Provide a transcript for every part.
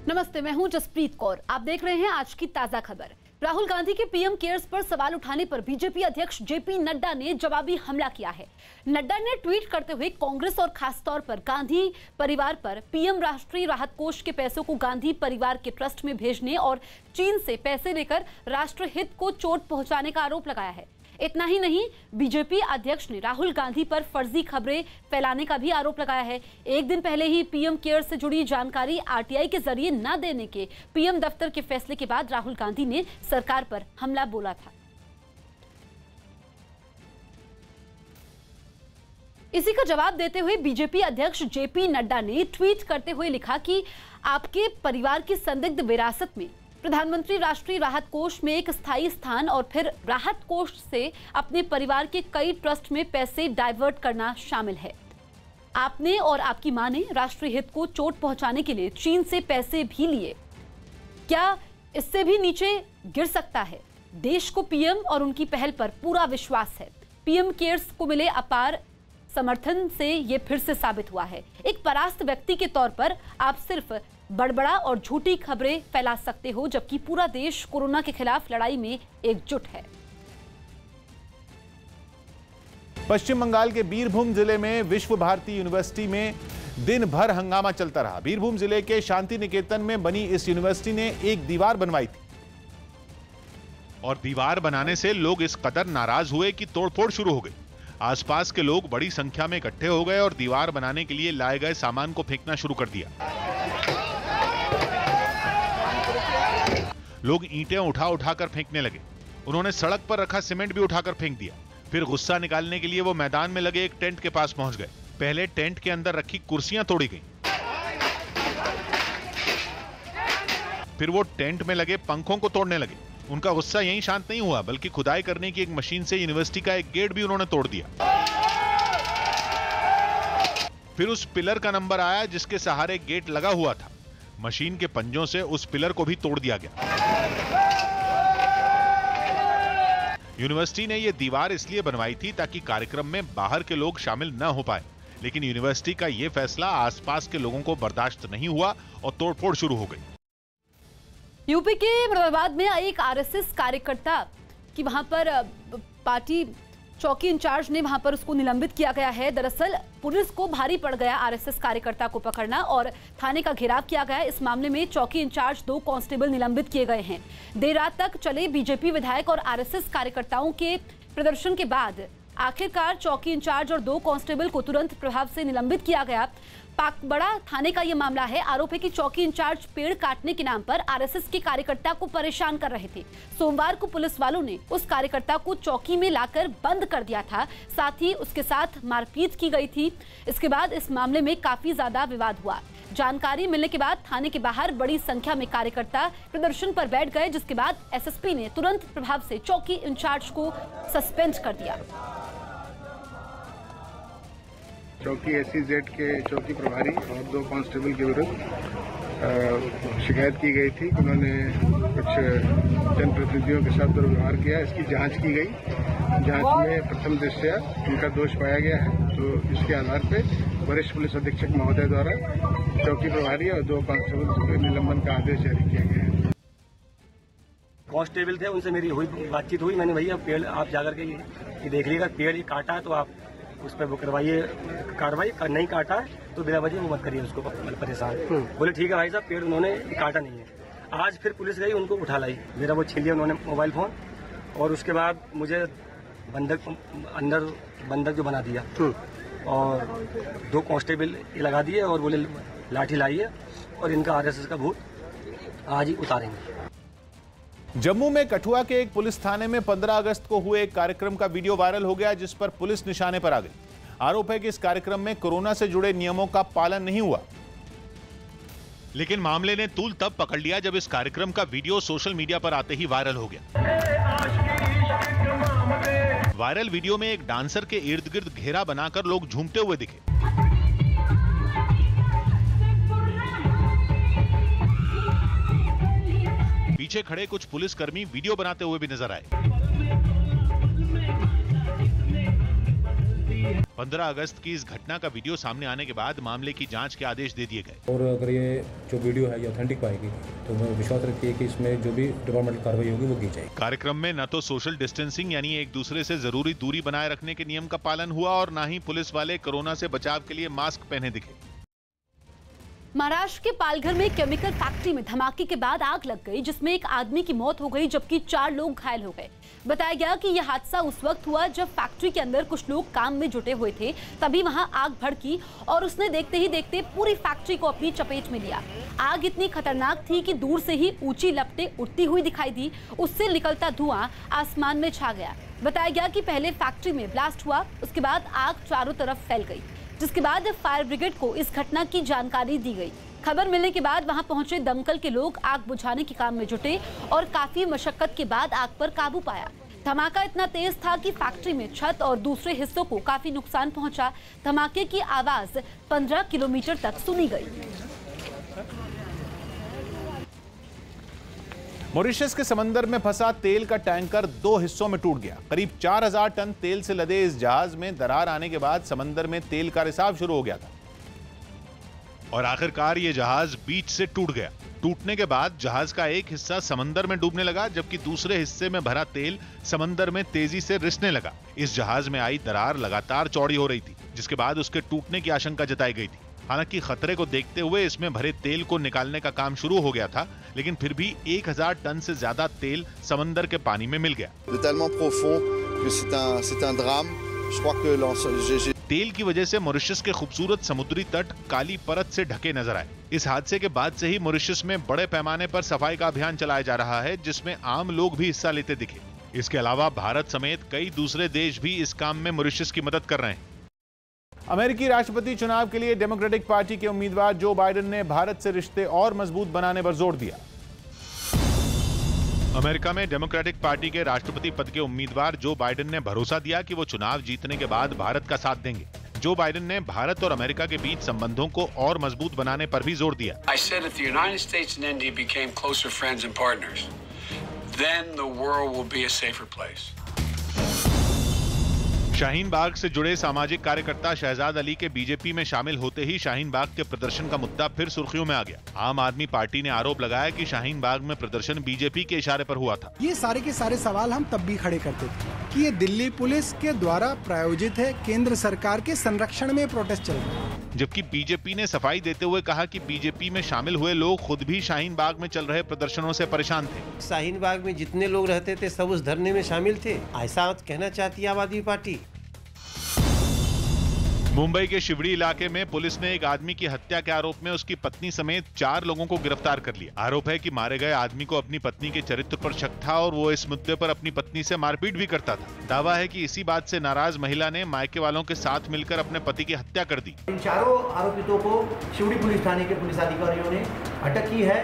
नमस्ते, मैं हूं जसप्रीत कौर। आप देख रहे हैं आज की ताजा खबर। राहुल गांधी के पीएम केयर्स पर सवाल उठाने पर बीजेपी अध्यक्ष जेपी नड्डा ने जवाबी हमला किया है। नड्डा ने ट्वीट करते हुए कांग्रेस और खासतौर पर गांधी परिवार पर पीएम राष्ट्रीय राहत कोष के पैसों को गांधी परिवार के ट्रस्ट में भेजने और चीन से पैसे लेकर राष्ट्रहित को चोट पहुंचाने का आरोप लगाया है। इतना ही नहीं, बीजेपी अध्यक्ष ने राहुल गांधी पर फर्जी खबरें फैलाने का भी आरोप लगाया है। एक दिन पहले ही पीएम केयर से जुड़ी जानकारी आरटीआई के जरिए न देने के पीएम दफ्तर के फैसले के बाद राहुल गांधी ने सरकार पर हमला बोला था। इसी का जवाब देते हुए बीजेपी अध्यक्ष जेपी नड्डा ने ट्वीट करते हुए लिखा कि आपके परिवार की संदिग्ध विरासत में प्रधानमंत्री राष्ट्रीय राहत कोष में एक स्थायी स्थान और फिर राहत कोष से अपने परिवार के कई ट्रस्ट में पैसे डाइवर्ट करना शामिल है। आपने और आपकी मां ने राष्ट्रीय हित को चोट पहुंचाने के लिए चीन से पैसे भी लिए। क्या इससे भी नीचे गिर सकता है? देश को पीएम और उनकी पहल पर पूरा विश्वास है। पीएम केयर्स को मिले अपार समर्थन से ये फिर से साबित हुआ है। एक परास्त व्यक्ति के तौर पर आप सिर्फ बड़बड़ा और झूठी खबरें फैला सकते हो, जबकि पूरा देश कोरोना के खिलाफ लड़ाई में एकजुट है। पश्चिम बंगाल के बीरभूम जिले में विश्व भारती यूनिवर्सिटी में दिन भर हंगामा चलता रहा। बीरभूम जिले के शांति निकेतन में बनी इस यूनिवर्सिटी ने एक दीवार बनवाई थी और दीवार बनाने से लोग इस कदर नाराज हुए कि तोड़फोड़ शुरू हो गई। आसपास के लोग बड़ी संख्या में इकट्ठे हो गए और दीवार बनाने के लिए लाए गए सामान को फेंकना शुरू कर दिया। लोग ईंटें उठाकर फेंकने लगे। उन्होंने सड़क पर रखा सीमेंट भी उठाकर फेंक दिया। फिर गुस्सा निकालने के लिए वो मैदान में लगे एक टेंट के पास पहुंच गए। पहले टेंट के अंदर रखी कुर्सियां तोड़ी गईं। फिर वो टेंट में लगे पंखों को तोड़ने लगे। उनका गुस्सा यहीं शांत नहीं हुआ, बल्कि खुदाई करने की एक मशीन से यूनिवर्सिटी का एक गेट भी उन्होंने तोड़ दिया। फिर उस पिलर का नंबर आया जिसके सहारे गेट लगा हुआ था। मशीन के पंजों से उस पिलर को भी तोड़ दिया गया। यूनिवर्सिटी ने यह दीवार इसलिए बनवाई थी ताकि कार्यक्रम में बाहर के लोग शामिल न हो पाए, लेकिन यूनिवर्सिटी का यह फैसला आसपास के लोगों को बर्दाश्त नहीं हुआ और तोड़फोड़ शुरू हो गई। यूपी के मुरादाबाद में एक आरएसएस कार्यकर्ता की वहां पर पार्टी चौकी इंचार्ज ने वहां पर उसको निलंबित किया गया है। दरअसल पुलिस को भारी पड़ गया आरएसएस कार्यकर्ता को पकड़ना और थाने का घेराव किया गया। इस मामले में चौकी इंचार्ज 2 कांस्टेबल निलंबित किए गए हैं। देर रात तक चले बीजेपी विधायक और आरएसएस कार्यकर्ताओं के प्रदर्शन के बाद आखिरकार चौकी इंचार्ज और 2 कांस्टेबल को तुरंत प्रभाव से निलंबित किया गया। पाकबड़ा थाने का यह मामला है। आरोप है कि चौकी इंचार्ज पेड़ काटने के नाम पर आरएसएस के कार्यकर्ता को परेशान कर रहे थे। सोमवार को पुलिस वालों ने उस कार्यकर्ता को चौकी में लाकर बंद कर दिया था, साथ ही उसके साथ मारपीट की गई थी। इसके बाद इस मामले में काफी ज्यादा विवाद हुआ। जानकारी मिलने के बाद थाने के बाहर बड़ी संख्या में कार्यकर्ता प्रदर्शन पर बैठ गए, जिसके बाद एसएसपी ने तुरंत प्रभाव से चौकी इंचार्ज को सस्पेंड कर दिया। चौकी एसईजेड के चौकी प्रभारी और 2 कांस्टेबल के विरुद्ध शिकायत की गई थी। उन्होंने कुछ जनप्रतिनिधियों के साथ दुर्व्यवहार किया। इसकी जांच की गई। जांच में प्रथम दृष्टया उनका दोष पाया गया है, तो इसके आधार पर वरिष्ठ पुलिस अधीक्षक महोदय द्वारा चौकी प्रभारी और 2 कांस्टेबल को निलंबन का आदेश जारी किया गया है। कांस्टेबल थे, उनसे मेरी बातचीत हुई। मैंने भैया पेड़ आप जाकर के ये देख लीजिएगा, पेड़ ये काटा है तो आप उस पर वो करवाइए कार्रवाई। नहीं काटा है तो बिना वजह वो मत करिए उसको परेशान। बोले ठीक है भाई साहब, पेड़ उन्होंने काटा नहीं है। आज फिर पुलिस गई, उनको उठा लाई। मेरा वो छीन लिया उन्होंने मोबाइल फोन, और उसके बाद मुझे बंधक जो बना दिया और 2 कांस्टेबल लगा दिए और बोले लाठी लाइए और इनका आरएसएस का भूत आज ही उतारेंगे। जम्मू में कठुआ के एक पुलिस थाने में 15 अगस्त को हुए एक कार्यक्रम का वीडियो वायरल हो गया, जिस पर पुलिस निशाने पर आ गई। आरोप है कि इस कार्यक्रम में कोरोना से जुड़े नियमों का पालन नहीं हुआ। लेकिन मामले ने तूल तब पकड़ लिया जब इस कार्यक्रम का वीडियो सोशल मीडिया पर आते ही वायरल हो गया। वायरल वीडियो में एक डांसर के इर्द गिर्द घेरा बनाकर लोग झूमते हुए दिखे। पीछे खड़े कुछ पुलिसकर्मी वीडियो बनाते हुए भी नजर आए। 15 अगस्त की इस घटना का वीडियो सामने आने के बाद मामले की जांच के आदेश दे दिए गए। और अगर ये जो वीडियो है ये ऑथेंटिक पाएगी तो मैं विश्वास रखती है कि इसमें जो भी डिपार्टमेंटल कार्रवाई होगी वो की जाएगी। कार्यक्रम में न तो सोशल डिस्टेंसिंग यानी एक दूसरे से जरूरी दूरी बनाए रखने के नियम का पालन हुआ और न ही पुलिस वाले कोरोना से बचाव के लिए मास्क पहने दिखे। महाराष्ट्र के पालघर में केमिकल फैक्ट्री में धमाके के बाद आग लग गई, जिसमें एक आदमी की मौत हो गई जबकि 4 लोग घायल हो गए। बताया गया कि यह हादसा उस वक्त हुआ जब फैक्ट्री के अंदर कुछ लोग काम में जुटे हुए थे, तभी वहां आग भड़की और उसने देखते ही देखते पूरी फैक्ट्री को अपनी चपेट में लिया। आग इतनी खतरनाक थी कि दूर से ही ऊंची लपटें उड़ती हुई दिखाई दी, उससे निकलता धुआं आसमान में छा गया। बताया गया कि पहले फैक्ट्री में ब्लास्ट हुआ, उसके बाद आग चारों तरफ फैल गई, जिसके बाद फायर ब्रिगेड को इस घटना की जानकारी दी गई। खबर मिलने के बाद वहां पहुंचे दमकल के लोग आग बुझाने के काम में जुटे और काफी मशक्कत के बाद आग पर काबू पाया। धमाका इतना तेज था कि फैक्ट्री में छत और दूसरे हिस्सों को काफी नुकसान पहुंचा। धमाके की आवाज 15 किलोमीटर तक सुनी गई। मॉरिशस के समंदर में फंसा तेल का टैंकर 2 हिस्सों में टूट गया। करीब 4000 टन तेल से लदे इस जहाज में दरार आने के बाद समंदर में तेल का रिसाव शुरू हो गया था और आखिरकार ये जहाज बीच से टूट गया। टूटने के बाद जहाज का एक हिस्सा समंदर में डूबने लगा जबकि दूसरे हिस्से में भरा तेल समंदर में तेजी से रिसने लगा। इस जहाज में आई दरार लगातार चौड़ी हो रही थी, जिसके बाद उसके टूटने की आशंका जताई गई थी। हालांकि खतरे को देखते हुए इसमें भरे तेल को निकालने का काम शुरू हो गया था, लेकिन फिर भी 1000 टन से ज्यादा तेल समंदर के पानी में मिल गया। तेल की वजह से मॉरिशस के खूबसूरत समुद्री तट काली परत से ढके नजर आए। इस हादसे के बाद से ही मॉरिशस में बड़े पैमाने पर सफाई का अभियान चलाया जा रहा है, जिसमें आम लोग भी हिस्सा लेते दिखे। इसके अलावा भारत समेत कई दूसरे देश भी इस काम में मॉरिशस की मदद कर रहे हैं। अमेरिकी राष्ट्रपति चुनाव के लिए डेमोक्रेटिक पार्टी के उम्मीदवार जो बाइडेन ने भारत से रिश्ते और मजबूत बनाने पर जोर दिया। अमेरिका में डेमोक्रेटिक पार्टी के राष्ट्रपति पद के उम्मीदवार जो बाइडेन ने भरोसा दिया कि वो चुनाव जीतने के बाद भारत का साथ देंगे। जो बाइडेन ने भारत और अमेरिका के बीच संबंधों को और मजबूत बनाने पर भी जोर दिया। I said if the United States and India became closer friends and partners, then the world will be a safer place. Shaheen Bagh से जुड़े सामाजिक कार्यकर्ता शहजाद अली के बीजेपी में शामिल होते ही शाहीन बाग के प्रदर्शन का मुद्दा फिर सुर्खियों में आ गया। आम आदमी पार्टी ने आरोप लगाया कि शाहीन बाग में प्रदर्शन बीजेपी के इशारे पर हुआ था। ये सारे के सारे सवाल हम तब भी खड़े करते थे कि ये दिल्ली पुलिस के द्वारा प्रायोजित है, केंद्र सरकार के संरक्षण में प्रोटेस्ट चल रहा है। जबकि बीजेपी ने सफाई देते हुए कहा कि बीजेपी में शामिल हुए लोग खुद भी शाहीन बाग में चल रहे प्रदर्शनों से परेशान थे। शाहीन बाग में जितने लोग रहते थे सब उस धरने में शामिल थे, ऐसा कहना चाहती है आम आदमी पार्टी। मुंबई के शिवड़ी इलाके में पुलिस ने एक आदमी की हत्या के आरोप में उसकी पत्नी समेत 4 लोगों को गिरफ्तार कर लिया। आरोप है कि मारे गए आदमी को अपनी पत्नी के चरित्र पर शक था और वो इस मुद्दे पर अपनी पत्नी से मारपीट भी करता था। दावा है कि इसी बात से नाराज महिला ने मायके वालों के साथ मिलकर अपने पति की हत्या कर दी। इन चारों आरोपितों को शिवड़ी पुलिस थाने के पुलिस अधिकारियों ने अटक की है।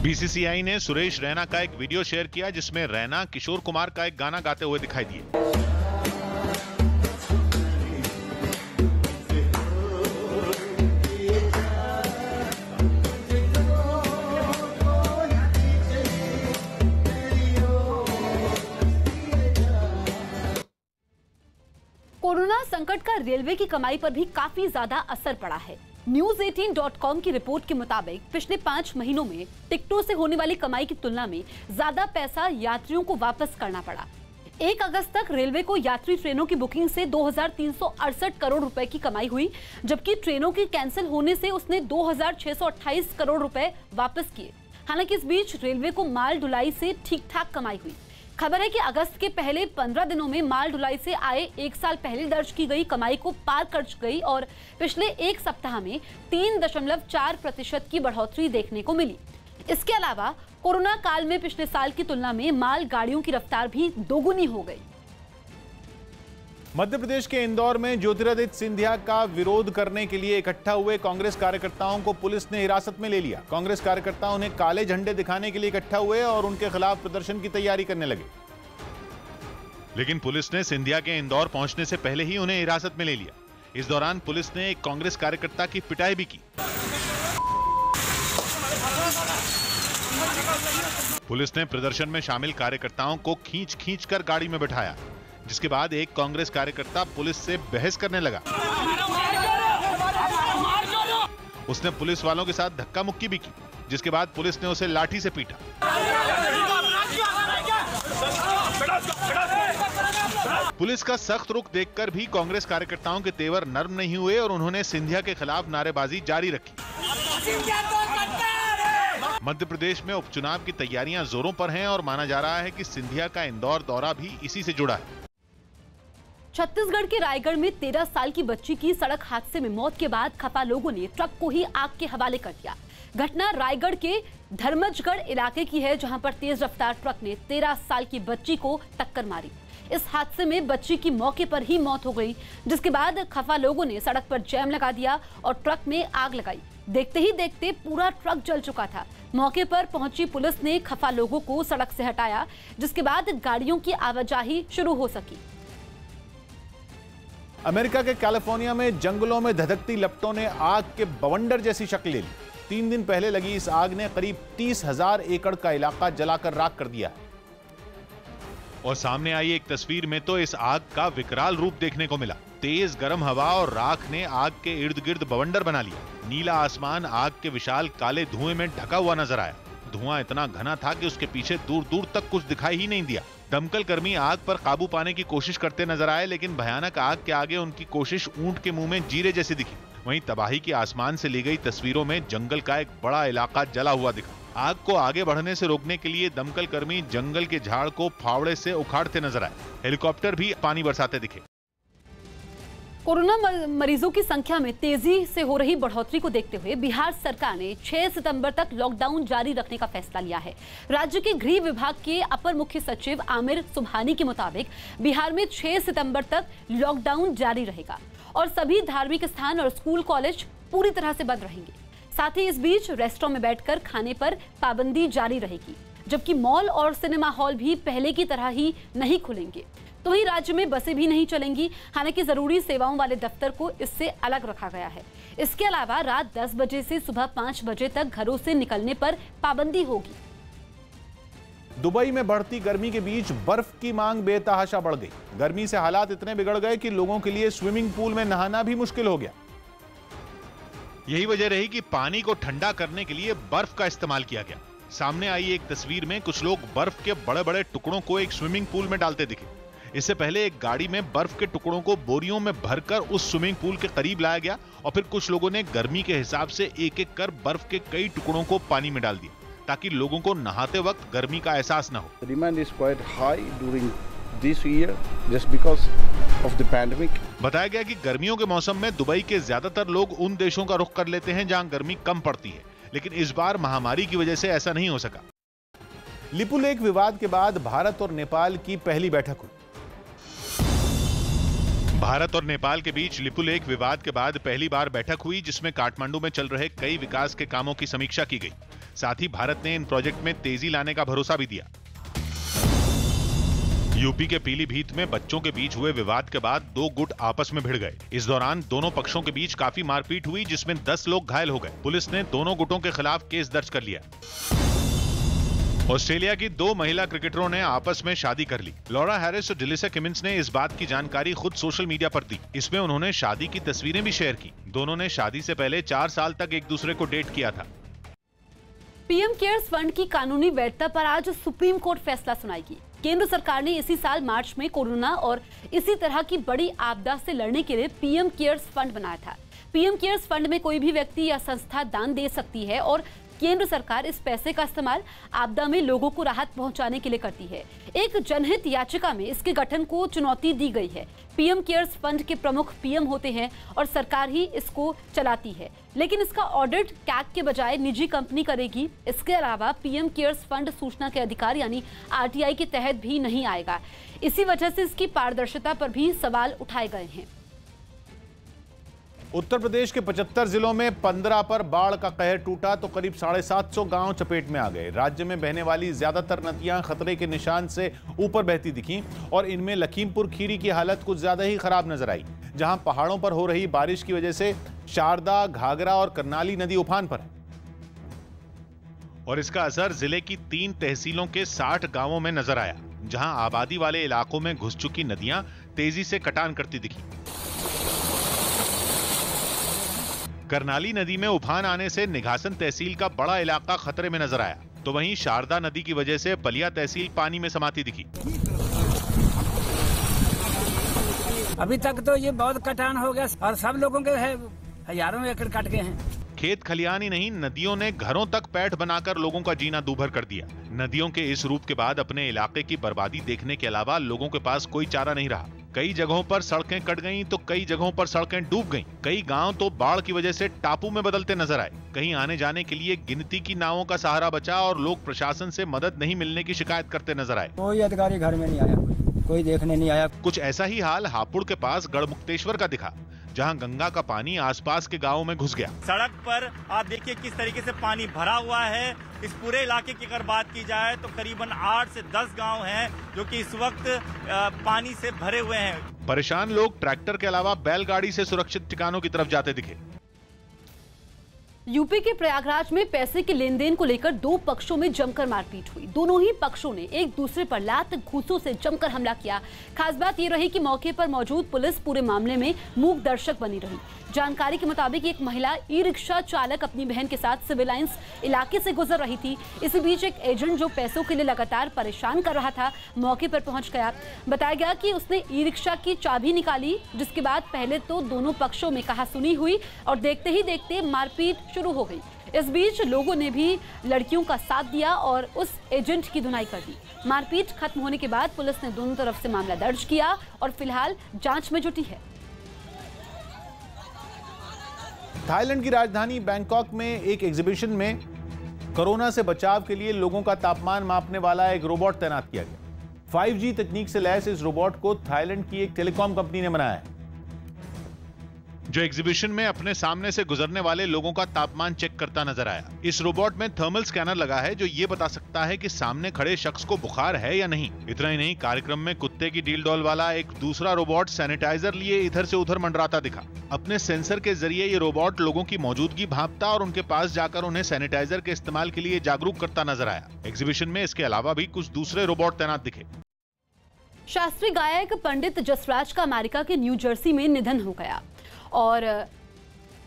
बीसीसीआई ने सुरेश रैना का एक वीडियो शेयर किया जिसमें रैना किशोर कुमार का एक गाना गाते हुए दिखाई दिए। कोरोना संकट का रेलवे की कमाई पर भी काफी ज्यादा असर पड़ा है। News18.com की रिपोर्ट के मुताबिक पिछले 5 महीनों में टिकटों से होने वाली कमाई की तुलना में ज्यादा पैसा यात्रियों को वापस करना पड़ा। 1 अगस्त तक रेलवे को यात्री ट्रेनों की बुकिंग से 2368 करोड़ रुपए की कमाई हुई, जबकि ट्रेनों के कैंसिल होने से उसने 2628 करोड़ रुपए वापस किए। हालांकि इस बीच रेलवे को माल ढुलाई से ठीक ठाक कमाई हुई। खबर है कि अगस्त के पहले 15 दिनों में माल ढुलाई से आए 1 साल पहले दर्ज की गई कमाई को पार कर गई और पिछले 1 सप्ताह में 3.4% की बढ़ोतरी देखने को मिली। इसके अलावा कोरोना काल में पिछले साल की तुलना में माल गाड़ियों की रफ्तार भी दोगुनी हो गई। मध्य प्रदेश के इंदौर में ज्योतिरादित्य सिंधिया का विरोध करने के लिए इकट्ठा हुए कांग्रेस कार्यकर्ताओं को पुलिस ने हिरासत में ले लिया। कांग्रेस कार्यकर्ता उन्हें काले झंडे दिखाने के लिए इकट्ठा हुए और उनके खिलाफ प्रदर्शन की तैयारी करने लगे, लेकिन पुलिस ने सिंधिया के इंदौर पहुंचने से पहले ही उन्हें हिरासत में ले लिया। इस दौरान पुलिस ने एक कांग्रेस कार्यकर्ता की पिटाई भी की। पुलिस ने प्रदर्शन में शामिल कार्यकर्ताओं को खींच कर गाड़ी में बैठाया। जिसके बाद एक कांग्रेस कार्यकर्ता पुलिस से बहस करने लगा। उसने पुलिस वालों के साथ धक्का मुक्की भी की, जिसके बाद पुलिस ने उसे लाठी से पीटा। पुलिस का सख्त रुख देखकर भी कांग्रेस कार्यकर्ताओं के तेवर नर्म नहीं हुए और उन्होंने सिंधिया के खिलाफ नारेबाजी जारी रखी। मध्य प्रदेश में उपचुनाव की तैयारियां जोरों पर हैं और माना जा रहा है कि सिंधिया का इंदौर दौरा भी इसी से जुड़ा है। छत्तीसगढ़ के रायगढ़ में 13 साल की बच्ची की सड़क हादसे में मौत के बाद खफा लोगों ने ट्रक को ही आग के हवाले कर दिया। घटना रायगढ़ के धर्मजगढ़ इलाके की है, जहां पर तेज रफ्तार ट्रक ने 13 साल की बच्ची को टक्कर मारी। इस हादसे में बच्ची की मौके पर ही मौत हो गई, जिसके बाद खफा लोगों ने सड़क पर जैम लगा दिया और ट्रक में आग लगाई। देखते ही देखते पूरा ट्रक जल चुका था। मौके पर पहुंची पुलिस ने खफा लोगों को सड़क से हटाया, जिसके बाद गाड़ियों की आवाजाही शुरू हो सकी। अमेरिका के कैलिफोर्निया में जंगलों में धधकती लपटों ने आग के बवंडर जैसी शक्ल ले ली। 3 दिन पहले लगी इस आग ने करीब 30,000 एकड़ का इलाका जलाकर राख कर दिया। और सामने आई एक तस्वीर में तो इस आग का विकराल रूप देखने को मिला। तेज गर्म हवा और राख ने आग के इर्द गिर्द बवंडर बना लिया। नीला आसमान आग के विशाल काले धुएं में ढका हुआ नजर आया। धुआं इतना घना था कि उसके पीछे दूर दूर तक कुछ दिखाई ही नहीं दिया। दमकल कर्मी आग पर काबू पाने की कोशिश करते नजर आए, लेकिन भयानक आग के आगे उनकी कोशिश ऊंट के मुंह में जीरे जैसी दिखी। वहीं तबाही की आसमान से ली गई तस्वीरों में जंगल का एक बड़ा इलाका जला हुआ दिखा। आग को आगे बढ़ने से रोकने के लिए दमकल कर्मी जंगल के झाड़ को फावड़े से उखाड़ते नजर आए। हेलीकॉप्टर भी पानी बरसाते दिखे। कोरोना मरीजों की संख्या में तेजी से हो रही बढ़ोतरी को देखते हुए बिहार सरकार ने 6 सितंबर तक लॉकडाउन जारी रखने का फैसला लिया है। राज्य के गृह विभाग के अपर मुख्य सचिव आमिर सुबहानी के मुताबिक बिहार में 6 सितंबर तक लॉकडाउन जारी रहेगा और सभी धार्मिक स्थान और स्कूल कॉलेज पूरी तरह से बंद रहेंगे। साथ ही इस बीच रेस्टोरेंट में बैठकर खाने पर पाबंदी जारी रहेगी, जबकि मॉल और सिनेमा हॉल भी पहले की तरह ही नहीं खुलेंगे। तो वहीं राज्य में बसें भी नहीं चलेंगी। हालांकि जरूरी सेवाओं वाले दफ्तर को इससे अलग रखा गया है। इसके अलावा रात 10 बजे से सुबह 5 बजे तक घरों से निकलने पर पाबंदी होगी। दुबई में बढ़ती गर्मी के बीच बर्फ की मांग बेतहाशा बढ़ गई। गर्मी से हालात इतने बिगड़ गए कि लोगों के लिए स्विमिंग पूल में नहाना भी मुश्किल हो गया। यही वजह रही कि पानी को ठंडा करने के लिए बर्फ का इस्तेमाल किया गया। सामने आई एक तस्वीर में कुछ लोग बर्फ के बड़े बड़े टुकड़ों को एक स्विमिंग पूल में डालते दिखे। इससे पहले एक गाड़ी में बर्फ के टुकड़ों को बोरियों में भरकर उस स्विमिंग पूल के करीब लाया गया और फिर कुछ लोगों ने गर्मी के हिसाब से एक एक कर बर्फ के कई टुकड़ों को पानी में डाल दिया, ताकि लोगों को नहाते वक्त गर्मी का एहसास न हो। Demand is quite high during this year just because of the pandemic. बताया गया कि गर्मियों के मौसम में दुबई के ज्यादातर लोग उन देशों का रुख कर लेते हैं जहां गर्मी कम पड़ती है, लेकिन इस बार महामारी की वजह से ऐसा नहीं हो सका। लिपुलेख विवाद के बाद भारत और नेपाल की पहली बैठक हुई। भारत और नेपाल के बीच लिपुलेख विवाद के बाद पहली बार बैठक हुई, जिसमें काठमांडू में चल रहे कई विकास के कामों की समीक्षा की गई। साथ ही भारत ने इन प्रोजेक्ट में तेजी लाने का भरोसा भी दिया। यूपी के पीलीभीत में बच्चों के बीच हुए विवाद के बाद 2 गुट आपस में भिड़ गए। इस दौरान दोनों पक्षों के बीच काफी मारपीट हुई, जिसमें 10 लोग घायल हो गए। पुलिस ने दोनों गुटों के खिलाफ केस दर्ज कर लिया। ऑस्ट्रेलिया की 2 महिला क्रिकेटरों ने आपस में शादी कर ली। लॉरा हैरिस और डिलिसा किमिंस ने इस बात की जानकारी खुद सोशल मीडिया पर दी। इसमें उन्होंने शादी की तस्वीरें भी शेयर की। दोनों ने शादी से पहले 4 साल तक एक दूसरे को डेट किया था। पीएम केयर्स फंड की कानूनी वैधता पर आज सुप्रीम कोर्ट फैसला सुनाएगी। केंद्र सरकार ने इसी साल मार्च में कोरोना और इसी तरह की बड़ी आपदा से लड़ने के लिए पीएम केयर्स फंड बनाया था। पीएम केयर्स फंड में कोई भी व्यक्ति या संस्था दान दे सकती है और केंद्र सरकार इस पैसे का इस्तेमाल आपदा में लोगों को राहत पहुंचाने के लिए करती है। एक जनहित याचिका में इसके गठन को चुनौती दी गई है। पीएम केयर्स फंड के प्रमुख पीएम होते हैं और सरकार ही इसको चलाती है, लेकिन इसका ऑडिट कैग के बजाय निजी कंपनी करेगी। इसके अलावा पीएम केयर्स फंड सूचना के अधिकार यानी आरटीआई के तहत भी नहीं आएगा। इसी वजह से इसकी पारदर्शिता पर भी सवाल उठाए गए हैं। उत्तर प्रदेश के 75 जिलों में 15 पर बाढ़ का कहर टूटा तो करीब 750 गांव चपेट में आ गए। राज्य में बहने वाली ज्यादातर नदियां खतरे के निशान से ऊपर बहती दिखीं और इनमें लखीमपुर खीरी की हालत कुछ ज्यादा ही खराब नजर आई, जहां पहाड़ों पर हो रही बारिश की वजह से शारदा, घाघरा और करनाली नदी उफान पर है। और इसका असर जिले की 3 तहसीलों के 60 गांवों में नजर आया। जहां आबादी वाले इलाकों में घुस चुकी नदियां तेजी से कटान करती दिखी। करनाली नदी में उफान आने से निघासन तहसील का बड़ा इलाका खतरे में नजर आया, तो वहीं शारदा नदी की वजह से बलिया तहसील पानी में समाती दिखी। अभी तक तो ये बहुत कटान हो गया और सब लोगों के हजारों एकड़ कट गए हैं। खेत खलियान ही नहीं, नदियों ने घरों तक पैठ बनाकर लोगों का जीना दूभर कर दिया। नदियों के इस रूप के बाद अपने इलाके की बर्बादी देखने के अलावा लोगों के पास कोई चारा नहीं रहा। कई जगहों पर सड़कें कट गईं, तो कई जगहों पर सड़कें डूब गईं। कई गांव तो बाढ़ की वजह से टापू में बदलते नजर आए। कहीं आने जाने के लिए गिनती की नावों का सहारा बचा और लोग प्रशासन से मदद नहीं मिलने की शिकायत करते नजर आए। कोई अधिकारी घर में नहीं आया, कोई देखने नहीं आया। कुछ ऐसा ही हाल हापुड़ के पास गढ़मुक्तेश्वर का दिखा, जहां गंगा का पानी आसपास के गांवों में घुस गया। सड़क पर आप देखिए किस तरीके से पानी भरा हुआ है। इस पूरे इलाके की अगर बात की जाए तो करीबन 8 से 10 गांव हैं जो कि इस वक्त पानी से भरे हुए हैं। परेशान लोग ट्रैक्टर के अलावा बैलगाड़ी से सुरक्षित ठिकानों की तरफ जाते दिखे। यूपी के प्रयागराज में पैसे के लेन देन को लेकर दो पक्षों में जमकर मारपीट हुई। दोनों ही पक्षों ने एक दूसरे पर लात घूंसों से जमकर हमला किया। खास बात ये रही कि मौके पर मौजूद पुलिस पूरे मामले में मूक दर्शक बनी रही। जानकारी के मुताबिक एक महिला ई रिक्शा चालक अपनी बहन के साथ सिविल लाइंस इलाके से गुजर रही थी। इसी बीच एक एजेंट जो पैसों के लिए लगातार परेशान कर रहा था, मौके पर पहुंच गया। बताया गया कि उसने ई रिक्शा की चाबी निकाली, जिसके बाद पहले तो दोनों पक्षों में कहासुनी हुई और देखते ही देखते मारपीट शुरू हो गई। इस बीच लोगों ने भी लड़कियों का साथ दिया और उस एजेंट की धुनाई कर दी। मारपीट खत्म होने के बाद पुलिस ने दोनों तरफ से मामला दर्ज किया और फिलहाल जांच में जुटी है। थाईलैंड की राजधानी बैंकॉक में एक एग्जीबिशन में कोरोना से बचाव के लिए लोगों का तापमान मापने वाला एक रोबोट तैनात किया गया। 5G तकनीक से लैस इस रोबोट को थाईलैंड की एक टेलीकॉम कंपनी ने बनाया है, जो एग्जीबिशन में अपने सामने से गुजरने वाले लोगों का तापमान चेक करता नजर आया। इस रोबोट में थर्मल स्कैनर लगा है जो ये बता सकता है कि सामने खड़े शख्स को बुखार है या नहीं। इतना ही नहीं, कार्यक्रम में कुत्ते की डील डॉल वाला एक दूसरा रोबोट सैनिटाइजर लिए इधर से उधर मंडराता दिखा। अपने सेंसर के जरिए ये रोबोट लोगों की मौजूदगी भांपता और उनके पास जाकर उन्हें सैनिटाइजर के इस्तेमाल के लिए जागरूक करता नजर आया। एग्जीबिशन में इसके अलावा भी कुछ दूसरे रोबोट तैनात दिखे। शास्त्रीय गायक पंडित जसराज का अमेरिका के न्यू जर्सी में निधन हो गया और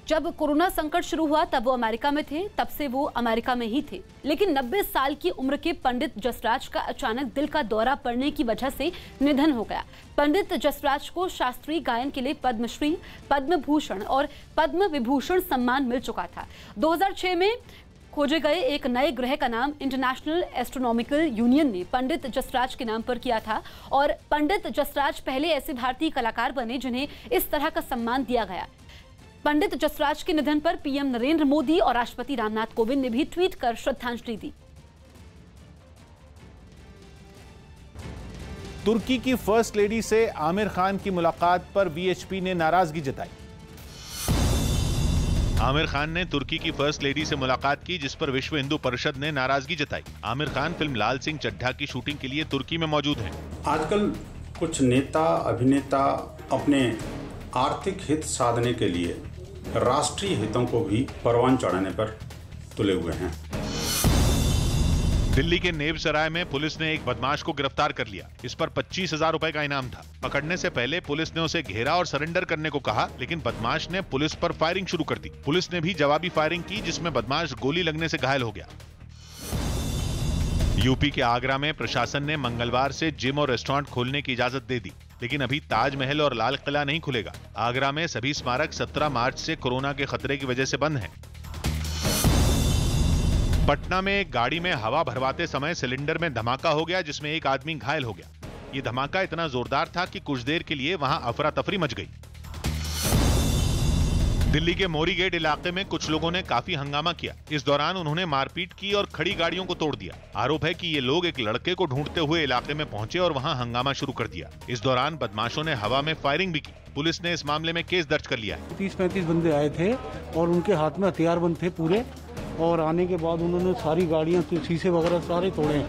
जब कोरोना संकट शुरू हुआ तब वो अमेरिका में थे, तब से वो अमेरिका में ही थे। लेकिन 90 साल की उम्र के पंडित जसराज का अचानक दिल का दौरा पड़ने की वजह से निधन हो गया। पंडित जसराज को शास्त्रीय गायन के लिए पद्मश्री, पद्म भूषण और पद्म विभूषण सम्मान मिल चुका था। 2006 में खोजे गए एक नए ग्रह का नाम इंटरनेशनल एस्ट्रोनॉमिकल यूनियन ने पंडित जसराज के नाम पर किया था और पंडित जसराज पहले ऐसे भारतीय कलाकार बने जिन्हें इस तरह का सम्मान दिया गया। पंडित जसराज के निधन पर पीएम नरेंद्र मोदी और राष्ट्रपति रामनाथ कोविंद ने भी ट्वीट कर श्रद्धांजलि दी। तुर्की की फर्स्ट लेडी से आमिर खान की मुलाकात पर वीएचपी ने नाराजगी जताई। आमिर खान ने तुर्की की फर्स्ट लेडी से मुलाकात की, जिस पर विश्व हिंदू परिषद ने नाराजगी जताई। आमिर खान फिल्म लाल सिंह चड्ढा की शूटिंग के लिए तुर्की में मौजूद हैं। आजकल कुछ नेता अभिनेता अपने आर्थिक हित साधने के लिए राष्ट्रीय हितों को भी परवान चढ़ाने पर तुले हुए हैं। दिल्ली के नेब सराय में पुलिस ने एक बदमाश को गिरफ्तार कर लिया। इस पर 25,000 रुपए का इनाम था। पकड़ने से पहले पुलिस ने उसे घेरा और सरेंडर करने को कहा, लेकिन बदमाश ने पुलिस पर फायरिंग शुरू कर दी। पुलिस ने भी जवाबी फायरिंग की, जिसमें बदमाश गोली लगने से घायल हो गया। यूपी के आगरा में प्रशासन ने मंगलवार से जिम और रेस्टोरेंट खोलने की इजाजत दे दी, लेकिन अभी ताजमहल और लाल किला नहीं खुलेगा। आगरा में सभी स्मारक 17 मार्च से कोरोना के खतरे की वजह से बंद हैं। पटना में एक गाड़ी में हवा भरवाते समय सिलेंडर में धमाका हो गया, जिसमें एक आदमी घायल हो गया। ये धमाका इतना जोरदार था कि कुछ देर के लिए वहां अफरा तफरी मच गई। दिल्ली के मोरी गेट इलाके में कुछ लोगों ने काफी हंगामा किया। इस दौरान उन्होंने मारपीट की और खड़ी गाड़ियों को तोड़ दिया। आरोप है कि ये लोग एक लड़के को ढूंढते हुए इलाके में पहुंचे और वहां हंगामा शुरू कर दिया। इस दौरान बदमाशों ने हवा में फायरिंग भी की। पुलिस ने इस मामले में केस दर्ज कर लिया है। 30-35 बंदे आए थे और उनके हाथ में हथियार बंद थे पूरे, और आने के बाद उन्होंने सारी गाड़ियां, शीशे वगैरह सारे तोड़े।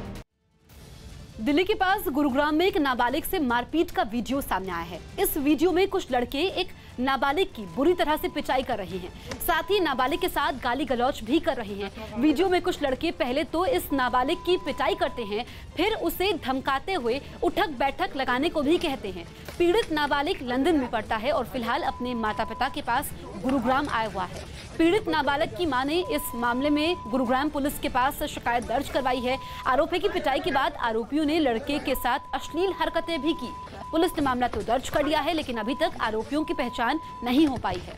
दिल्ली के पास गुरुग्राम में एक नाबालिग से मारपीट का वीडियो सामने आया है। इस वीडियो में कुछ लड़के एक नाबालिग की बुरी तरह से पिटाई कर रहे हैं। साथ ही नाबालिग के साथ गाली गलौज भी कर रहे हैं। वीडियो में कुछ लड़के पहले तो इस नाबालिग की पिटाई करते हैं, फिर उसे धमकाते हुए उठक बैठक लगाने को भी कहते हैं। पीड़ित नाबालिग लंदन में पढ़ता है और फिलहाल अपने माता पिता के पास गुरुग्राम आया हुआ है। पीड़ित नाबालिग की मां ने इस मामले में गुरुग्राम पुलिस के पास शिकायत दर्ज करवाई है। आरोपी की पिटाई के बाद आरोपियों ने लड़के के साथ अश्लील हरकतें भी की। पुलिस ने मामला तो दर्ज कर लिया है, लेकिन अभी तक आरोपियों की पहचान नहीं हो पाई है।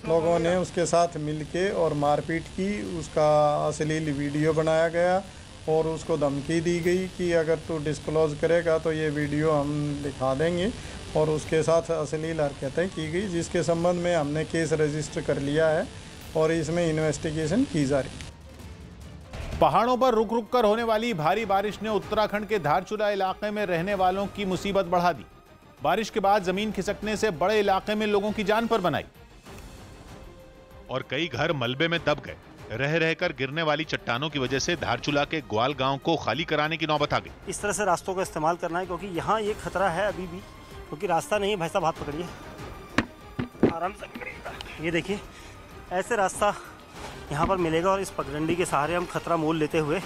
लोगों ने उसके साथ मिलके और मारपीट की, उसका अश्लील वीडियो बनाया गया और उसको धमकी दी गई कि अगर तू डिस्क्लोज करेगा तो ये वीडियो हम दिखा देंगे, और उसके साथ अश्लील हरकतें की गई, जिसके संबंध में हमने केस रजिस्टर कर लिया है और इसमें इन्वेस्टिगेशन की जा रही है। पहाड़ों पर रुक रुक कर होने वाली भारी बारिश ने उत्तराखंड के धारचूला इलाके में रहने वालों की मुसीबत बढ़ा दी। बारिश के बाद जमीन खिसकने से बड़े इलाके में लोगों की जान पर बनाई और कई घर मलबे में दब गए। रह रहकर गिरने वाली चट्टानों की वजह से धारचूला के ग्वाल गांव को खाली कराने की नौबत आ गई। इस तरह से रास्तों का इस्तेमाल करना है, क्योंकि यहाँ ये खतरा है अभी भी, क्योंकि रास्ता नहीं है। भाई साहब हाथ पकड़िए, आराम से पकड़िएगा। ये देखिए ऐसे रास्ता यहाँ पर मिलेगा और इस पगडंडी के सहारे हम खतरा मोल लेते हुए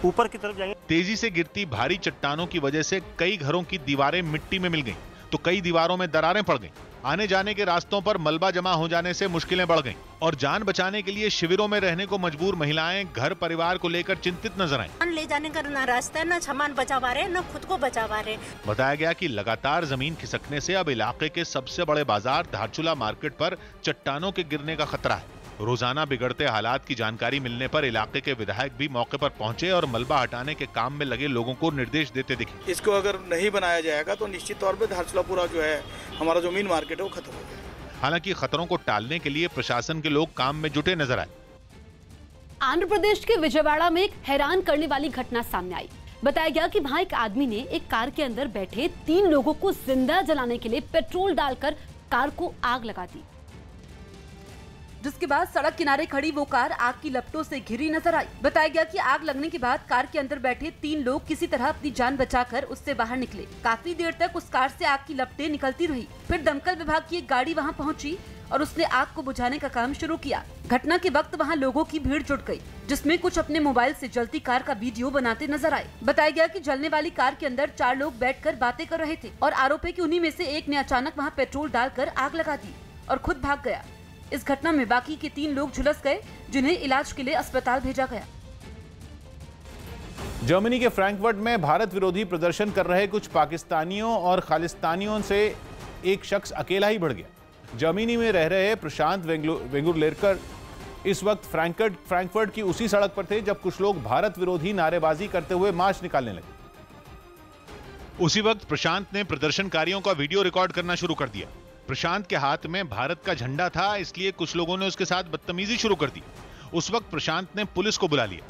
ऊपर की तरफ जाएंगे। तेजी से गिरती भारी चट्टानों की वजह से कई घरों की दीवारें मिट्टी में मिल गईं, तो कई दीवारों में दरारें पड़ गईं। आने जाने के रास्तों पर मलबा जमा हो जाने से मुश्किलें बढ़ गईं और जान बचाने के लिए शिविरों में रहने को मजबूर महिलाएं घर परिवार को लेकर चिंतित नजर आईं। ले जाने का ना रास्ता है, ना सामान बचा पा रहे, ना खुद को बचा पा रहे। बताया गया कि लगातार जमीन खिसकने से अब इलाके के सबसे बड़े बाजार धारचूला मार्केट पर चट्टानों के गिरने का खतरा है। रोजाना बिगड़ते हालात की जानकारी मिलने पर इलाके के विधायक भी मौके पर पहुंचे और मलबा हटाने के काम में लगे लोगों को निर्देश देते दिखे। इसको अगर नहीं बनाया जाएगा तो निश्चित तौर पे धारचूला पूरा जो है हमारा जो मेन मार्केट है वो खत्म हो जाएगा। हालांकि खतरों को टालने के लिए प्रशासन के लोग काम में जुटे नजर आए। आंध्र प्रदेश के विजयवाड़ा में एक हैरान करने वाली घटना सामने आई। बताया गया कि वहां एक आदमी ने एक कार के अंदर बैठे 3 लोगों को जिंदा जलाने के लिए पेट्रोल डालकर कार को आग लगा दी, जिसके बाद सड़क किनारे खड़ी वो कार आग की लपटों से घिरी नजर आई। बताया गया कि आग लगने के बाद कार के अंदर बैठे 3 लोग किसी तरह अपनी जान बचाकर उससे बाहर निकले। काफी देर तक उस कार से आग की लपटें निकलती रही। फिर दमकल विभाग की एक गाड़ी वहां पहुंची और उसने आग को बुझाने का काम शुरू किया। घटना के वक्त वहां लोगों की भीड़ जुट गई, जिसमें कुछ अपने मोबाइल से जलती कार का वीडियो बनाते नजर आए। बताया गया कि जलने वाली कार के अंदर 4 लोग बैठकर बातें कर रहे थे और आरोप है कि उन्हीं में से एक ने अचानक वहां पेट्रोल डालकर आग लगा दी और खुद भाग गया। इस घटना में बाकी के 3 लोग झुलस गए, जिन्हें इलाज के लिए अस्पताल भेजा गया। जर्मनी के फ्रैंकफर्ट में भारत विरोधी प्रदर्शन कर रहे कुछ पाकिस्तानियों और खालिस्तानियों से एक शख्स अकेला ही बढ़ गया। जर्मनी में रह रहे प्रशांत वेंगुर्लेकर इस वक्त फ्रैंकफर्ट की उसी सड़क पर थे जब कुछ लोग भारत विरोधी नारेबाजी करते हुए मार्च निकालने लगे। उसी वक्त प्रशांत ने प्रदर्शनकारियों का वीडियो रिकॉर्ड करना शुरू कर दिया। प्रशांत के हाथ में भारत का झंडा था, इसलिए कुछ लोगों ने उसके साथ बदतमीजी शुरू कर दी। उस वक्त प्रशांत ने पुलिस को बुला लिया।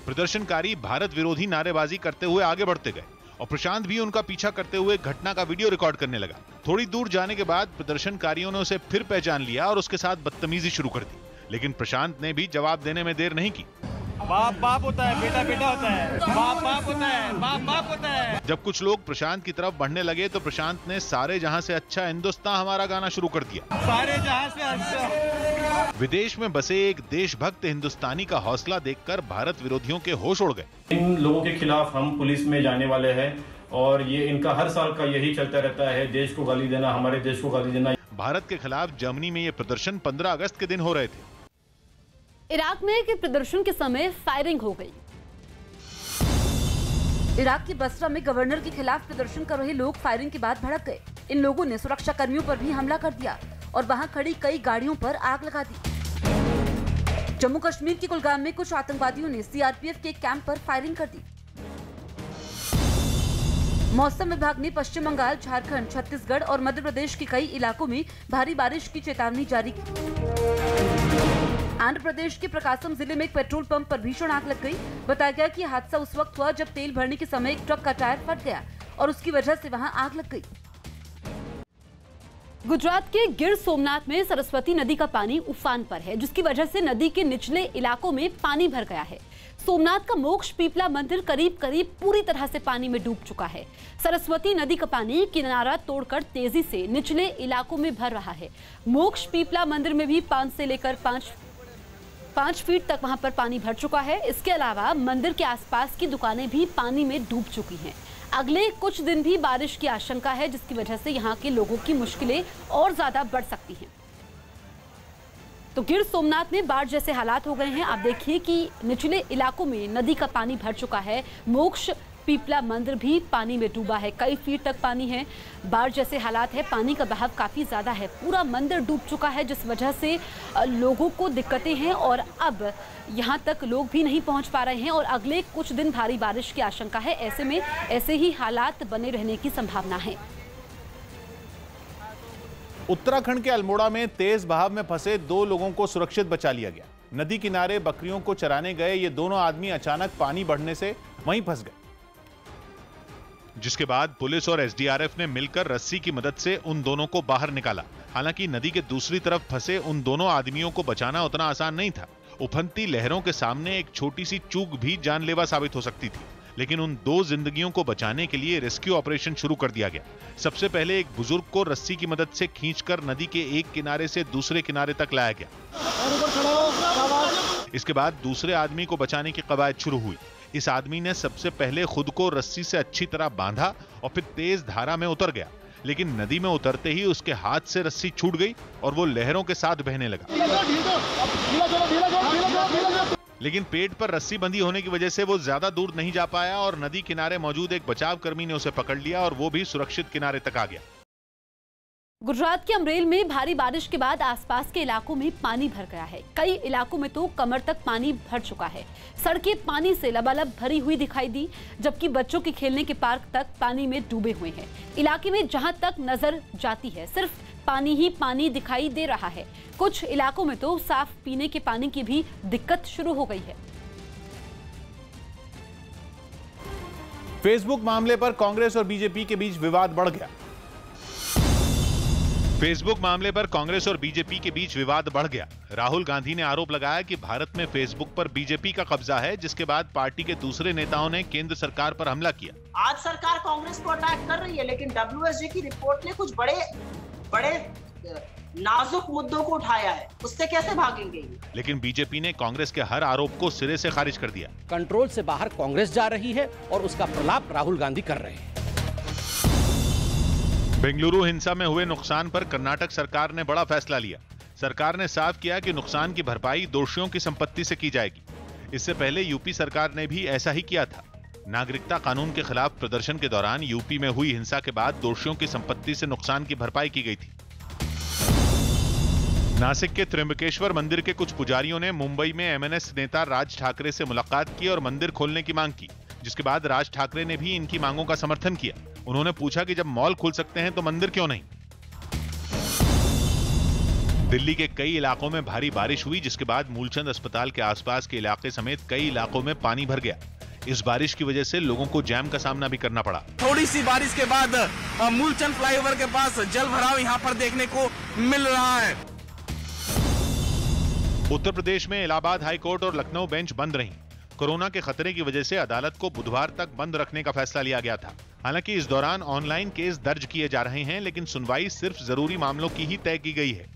प्रदर्शनकारी भारत विरोधी नारेबाजी करते हुए आगे बढ़ते गए और प्रशांत भी उनका पीछा करते हुए घटना का वीडियो रिकॉर्ड करने लगा। थोड़ी दूर जाने के बाद प्रदर्शनकारियों ने उसे फिर पहचान लिया और उसके साथ बदतमीजी शुरू कर दी, लेकिन प्रशांत ने भी जवाब देने में देर नहीं की। बाप बाप होता है, बेटा बेटा होता है, बाप बाप होता है, बाप बाप होता है। जब कुछ लोग प्रशांत की तरफ बढ़ने लगे तो प्रशांत ने सारे जहां से अच्छा हिंदुस्तान हमारा गाना शुरू कर दिया। सारे जहां से अच्छा। विदेश में बसे एक देशभक्त हिंदुस्तानी का हौसला देखकर भारत विरोधियों के होश उड़ गए। इन लोगों के खिलाफ हम पुलिस में जाने वाले हैं और ये इनका हर साल का यही चलता रहता है, देश को गाली देना, हमारे देश को गाली देना। भारत के खिलाफ जर्मनी में ये प्रदर्शन 15 अगस्त के दिन हो रहे थे। इराक में के प्रदर्शन के समय फायरिंग हो गई। इराक की बसरा में गवर्नर के खिलाफ प्रदर्शन कर रहे लोग फायरिंग के बाद भड़क गए। इन लोगों ने सुरक्षा कर्मियों पर भी हमला कर दिया और वहां खड़ी कई गाड़ियों पर आग लगा दी। जम्मू कश्मीर के कुलगाम में कुछ आतंकवादियों ने सीआरपीएफ के कैंप पर फायरिंग कर दी। मौसम विभाग ने पश्चिम बंगाल, झारखंड, छत्तीसगढ़ और मध्य प्रदेश के कई इलाकों में भारी बारिश की चेतावनी जारी की। आंध्र प्रदेश के प्रकाशम जिले में एक पेट्रोल पंप पर भीषण आग लग गई। बताया गया कि हादसा उस वक्त हुआ जब तेल भरने के समय एक ट्रक का टायर फट गया और उसकी वजह से वहां आग लग गई। गुजरात के गिर सोमनाथ में सरस्वती नदी का पानी उफान पर है, जिसकी वजह से नदी के निचले इलाकों में पानी भर गया है। सोमनाथ का मोक्ष पीपला मंदिर करीब करीब पूरी तरह से पानी में डूब चुका है। सरस्वती नदी का पानी किनारा तोड़कर तेजी से निचले इलाकों में भर रहा है। मोक्ष पीपला मंदिर में भी 5 से लेकर 5 फीट तक वहां पर पानी भर चुका है। इसके अलावा मंदिर के आसपास की दुकानें भी पानी में डूब चुकी हैं। अगले कुछ दिन भी बारिश की आशंका है, जिसकी वजह से यहां के लोगों की मुश्किलें और ज्यादा बढ़ सकती हैं। तो गिर सोमनाथ में बाढ़ जैसे हालात हो गए हैं। आप देखिए कि निचले इलाकों में नदी का पानी भर चुका है। मोक्ष पीपला मंदिर भी पानी में डूबा है, कई फीट तक पानी है। बाढ़ जैसे हालात है, पानी का बहाव काफी ज्यादा है, पूरा मंदिर डूब चुका है, जिस वजह से लोगों को दिक्कतें हैं और अब यहां तक लोग भी नहीं पहुंच पा रहे हैं और अगले कुछ दिन भारी बारिश की आशंका है। ऐसे में ऐसे ही हालात बने रहने की संभावना है। उत्तराखंड के अल्मोड़ा में तेज बहाव में फंसे 2 लोगों को सुरक्षित बचा लिया गया। नदी किनारे बकरियों को चराने गए ये दोनों आदमी अचानक पानी बढ़ने से वहीं फंस गए, जिसके बाद पुलिस और एसडीआरएफ ने मिलकर रस्सी की मदद से उन दोनों को बाहर निकाला। हालांकि नदी के दूसरी तरफ फंसे उन दोनों आदमियों को बचाना उतना आसान नहीं था। उफनती लहरों के सामने एक छोटी सी चूक भी जानलेवा साबित हो सकती थी, लेकिन उन 2 जिंदगियों को बचाने के लिए रेस्क्यू ऑपरेशन शुरू कर दिया गया। सबसे पहले एक बुजुर्ग को रस्सी की मदद से खींचकर नदी के एक किनारे से दूसरे किनारे तक लाया गया। इसके बाद दूसरे आदमी को बचाने की कवायद शुरू हुई। इस आदमी ने सबसे पहले खुद को रस्सी से अच्छी तरह बांधा और फिर तेज धारा में उतर गया, लेकिन नदी में उतरते ही उसके हाथ से रस्सी छूट गई और वो लहरों के साथ बहने लगा। लेकिन पेट पर रस्सी बंधी होने की वजह से वो ज्यादा दूर नहीं जा पाया और नदी किनारे मौजूद एक बचाव कर्मी ने उसे पकड़ लिया और वो भी सुरक्षित किनारे तक आ गया। गुजरात के अमरेल में भारी बारिश के बाद आसपास के इलाकों में पानी भर गया है। कई इलाकों में तो कमर तक पानी भर चुका है। सड़कें पानी से लबालब भरी हुई दिखाई दी, जबकि बच्चों के खेलने के पार्क तक पानी में डूबे हुए हैं। इलाके में जहां तक नजर जाती है सिर्फ पानी ही पानी दिखाई दे रहा है। कुछ इलाकों में तो साफ पीने के पानी की भी दिक्कत शुरू हो गई है। फेसबुक मामले पर कांग्रेस और बीजेपी के बीच विवाद बढ़ गया। फेसबुक मामले पर कांग्रेस और बीजेपी के बीच विवाद बढ़ गया। राहुल गांधी ने आरोप लगाया कि भारत में फेसबुक पर बीजेपी का कब्जा है, जिसके बाद पार्टी के दूसरे नेताओं ने केंद्र सरकार पर हमला किया। आज सरकार कांग्रेस को अटैक कर रही है, लेकिन WSJ की रिपोर्ट ने कुछ बड़े नाजुक मुद्दों को उठाया है, उससे कैसे भागेंगे? लेकिन बीजेपी ने कांग्रेस के हर आरोप को सिरे से खारिज कर दिया। कंट्रोल से बाहर कांग्रेस जा रही है और उसका प्रलाप राहुल गांधी कर रहे हैं। बेंगलुरु हिंसा में हुए नुकसान पर कर्नाटक सरकार ने बड़ा फैसला लिया। सरकार ने साफ किया कि नुकसान की भरपाई दोषियों की संपत्ति से की जाएगी। इससे पहले यूपी सरकार ने भी ऐसा ही किया था। नागरिकता कानून के खिलाफ प्रदर्शन के दौरान यूपी में हुई हिंसा के बाद दोषियों की संपत्ति से नुकसान की भरपाई की गई थी। नासिक के त्र्यंबकेश्वर मंदिर के कुछ पुजारियों ने मुंबई में MNS नेता राज ठाकरे से मुलाकात की और मंदिर खोलने की मांग की, जिसके बाद राज ठाकरे ने भी इनकी मांगों का समर्थन किया। उन्होंने पूछा कि जब मॉल खुल सकते हैं तो मंदिर क्यों नहीं। दिल्ली के कई इलाकों में भारी बारिश हुई, जिसके बाद मूलचंद अस्पताल के आसपास के इलाके समेत कई इलाकों में पानी भर गया। इस बारिश की वजह से लोगों को जैम का सामना भी करना पड़ा। थोड़ी सी बारिश के बाद मूलचंद फ्लाईओवर के पास जल भराव यहाँ पर देखने को मिल रहा है। उत्तर प्रदेश में इलाहाबाद हाईकोर्ट और लखनऊ बेंच बंद रहीं। कोरोना के खतरे की वजह से अदालत को बुधवार तक बंद रखने का फैसला लिया गया था। हालांकि इस दौरान ऑनलाइन केस दर्ज किए जा रहे हैं, लेकिन सुनवाई सिर्फ जरूरी मामलों की ही तय की गई है।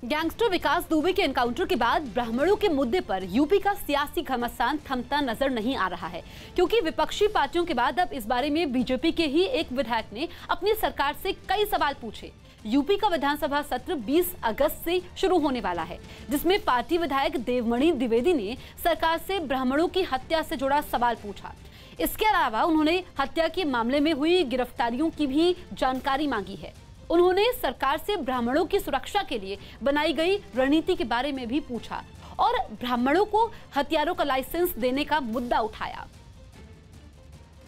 गैंगस्टर विकास दुबे के एनकाउंटर के बाद ब्राह्मणों के मुद्दे पर यूपी का सियासी घमासान थमता नजर नहीं आ रहा है, क्योंकि विपक्षी पार्टियों के बाद अब इस बारे में बीजेपी के ही एक विधायक ने अपनी सरकार से कई सवाल पूछे। यूपी का विधानसभा सत्र 20 अगस्त से शुरू होने वाला है, जिसमें पार्टी विधायक देवमणि द्विवेदी ने सरकार से ब्राह्मणों की हत्या से जुड़ा सवाल पूछा। इसके अलावा उन्होंने हत्या के मामले में हुई गिरफ्तारियों की भी जानकारी मांगी है। उन्होंने सरकार से ब्राह्मणों की सुरक्षा के लिए बनाई गई रणनीति के बारे में भी पूछा और ब्राह्मणों को हथियारों का लाइसेंस देने का मुद्दा उठाया।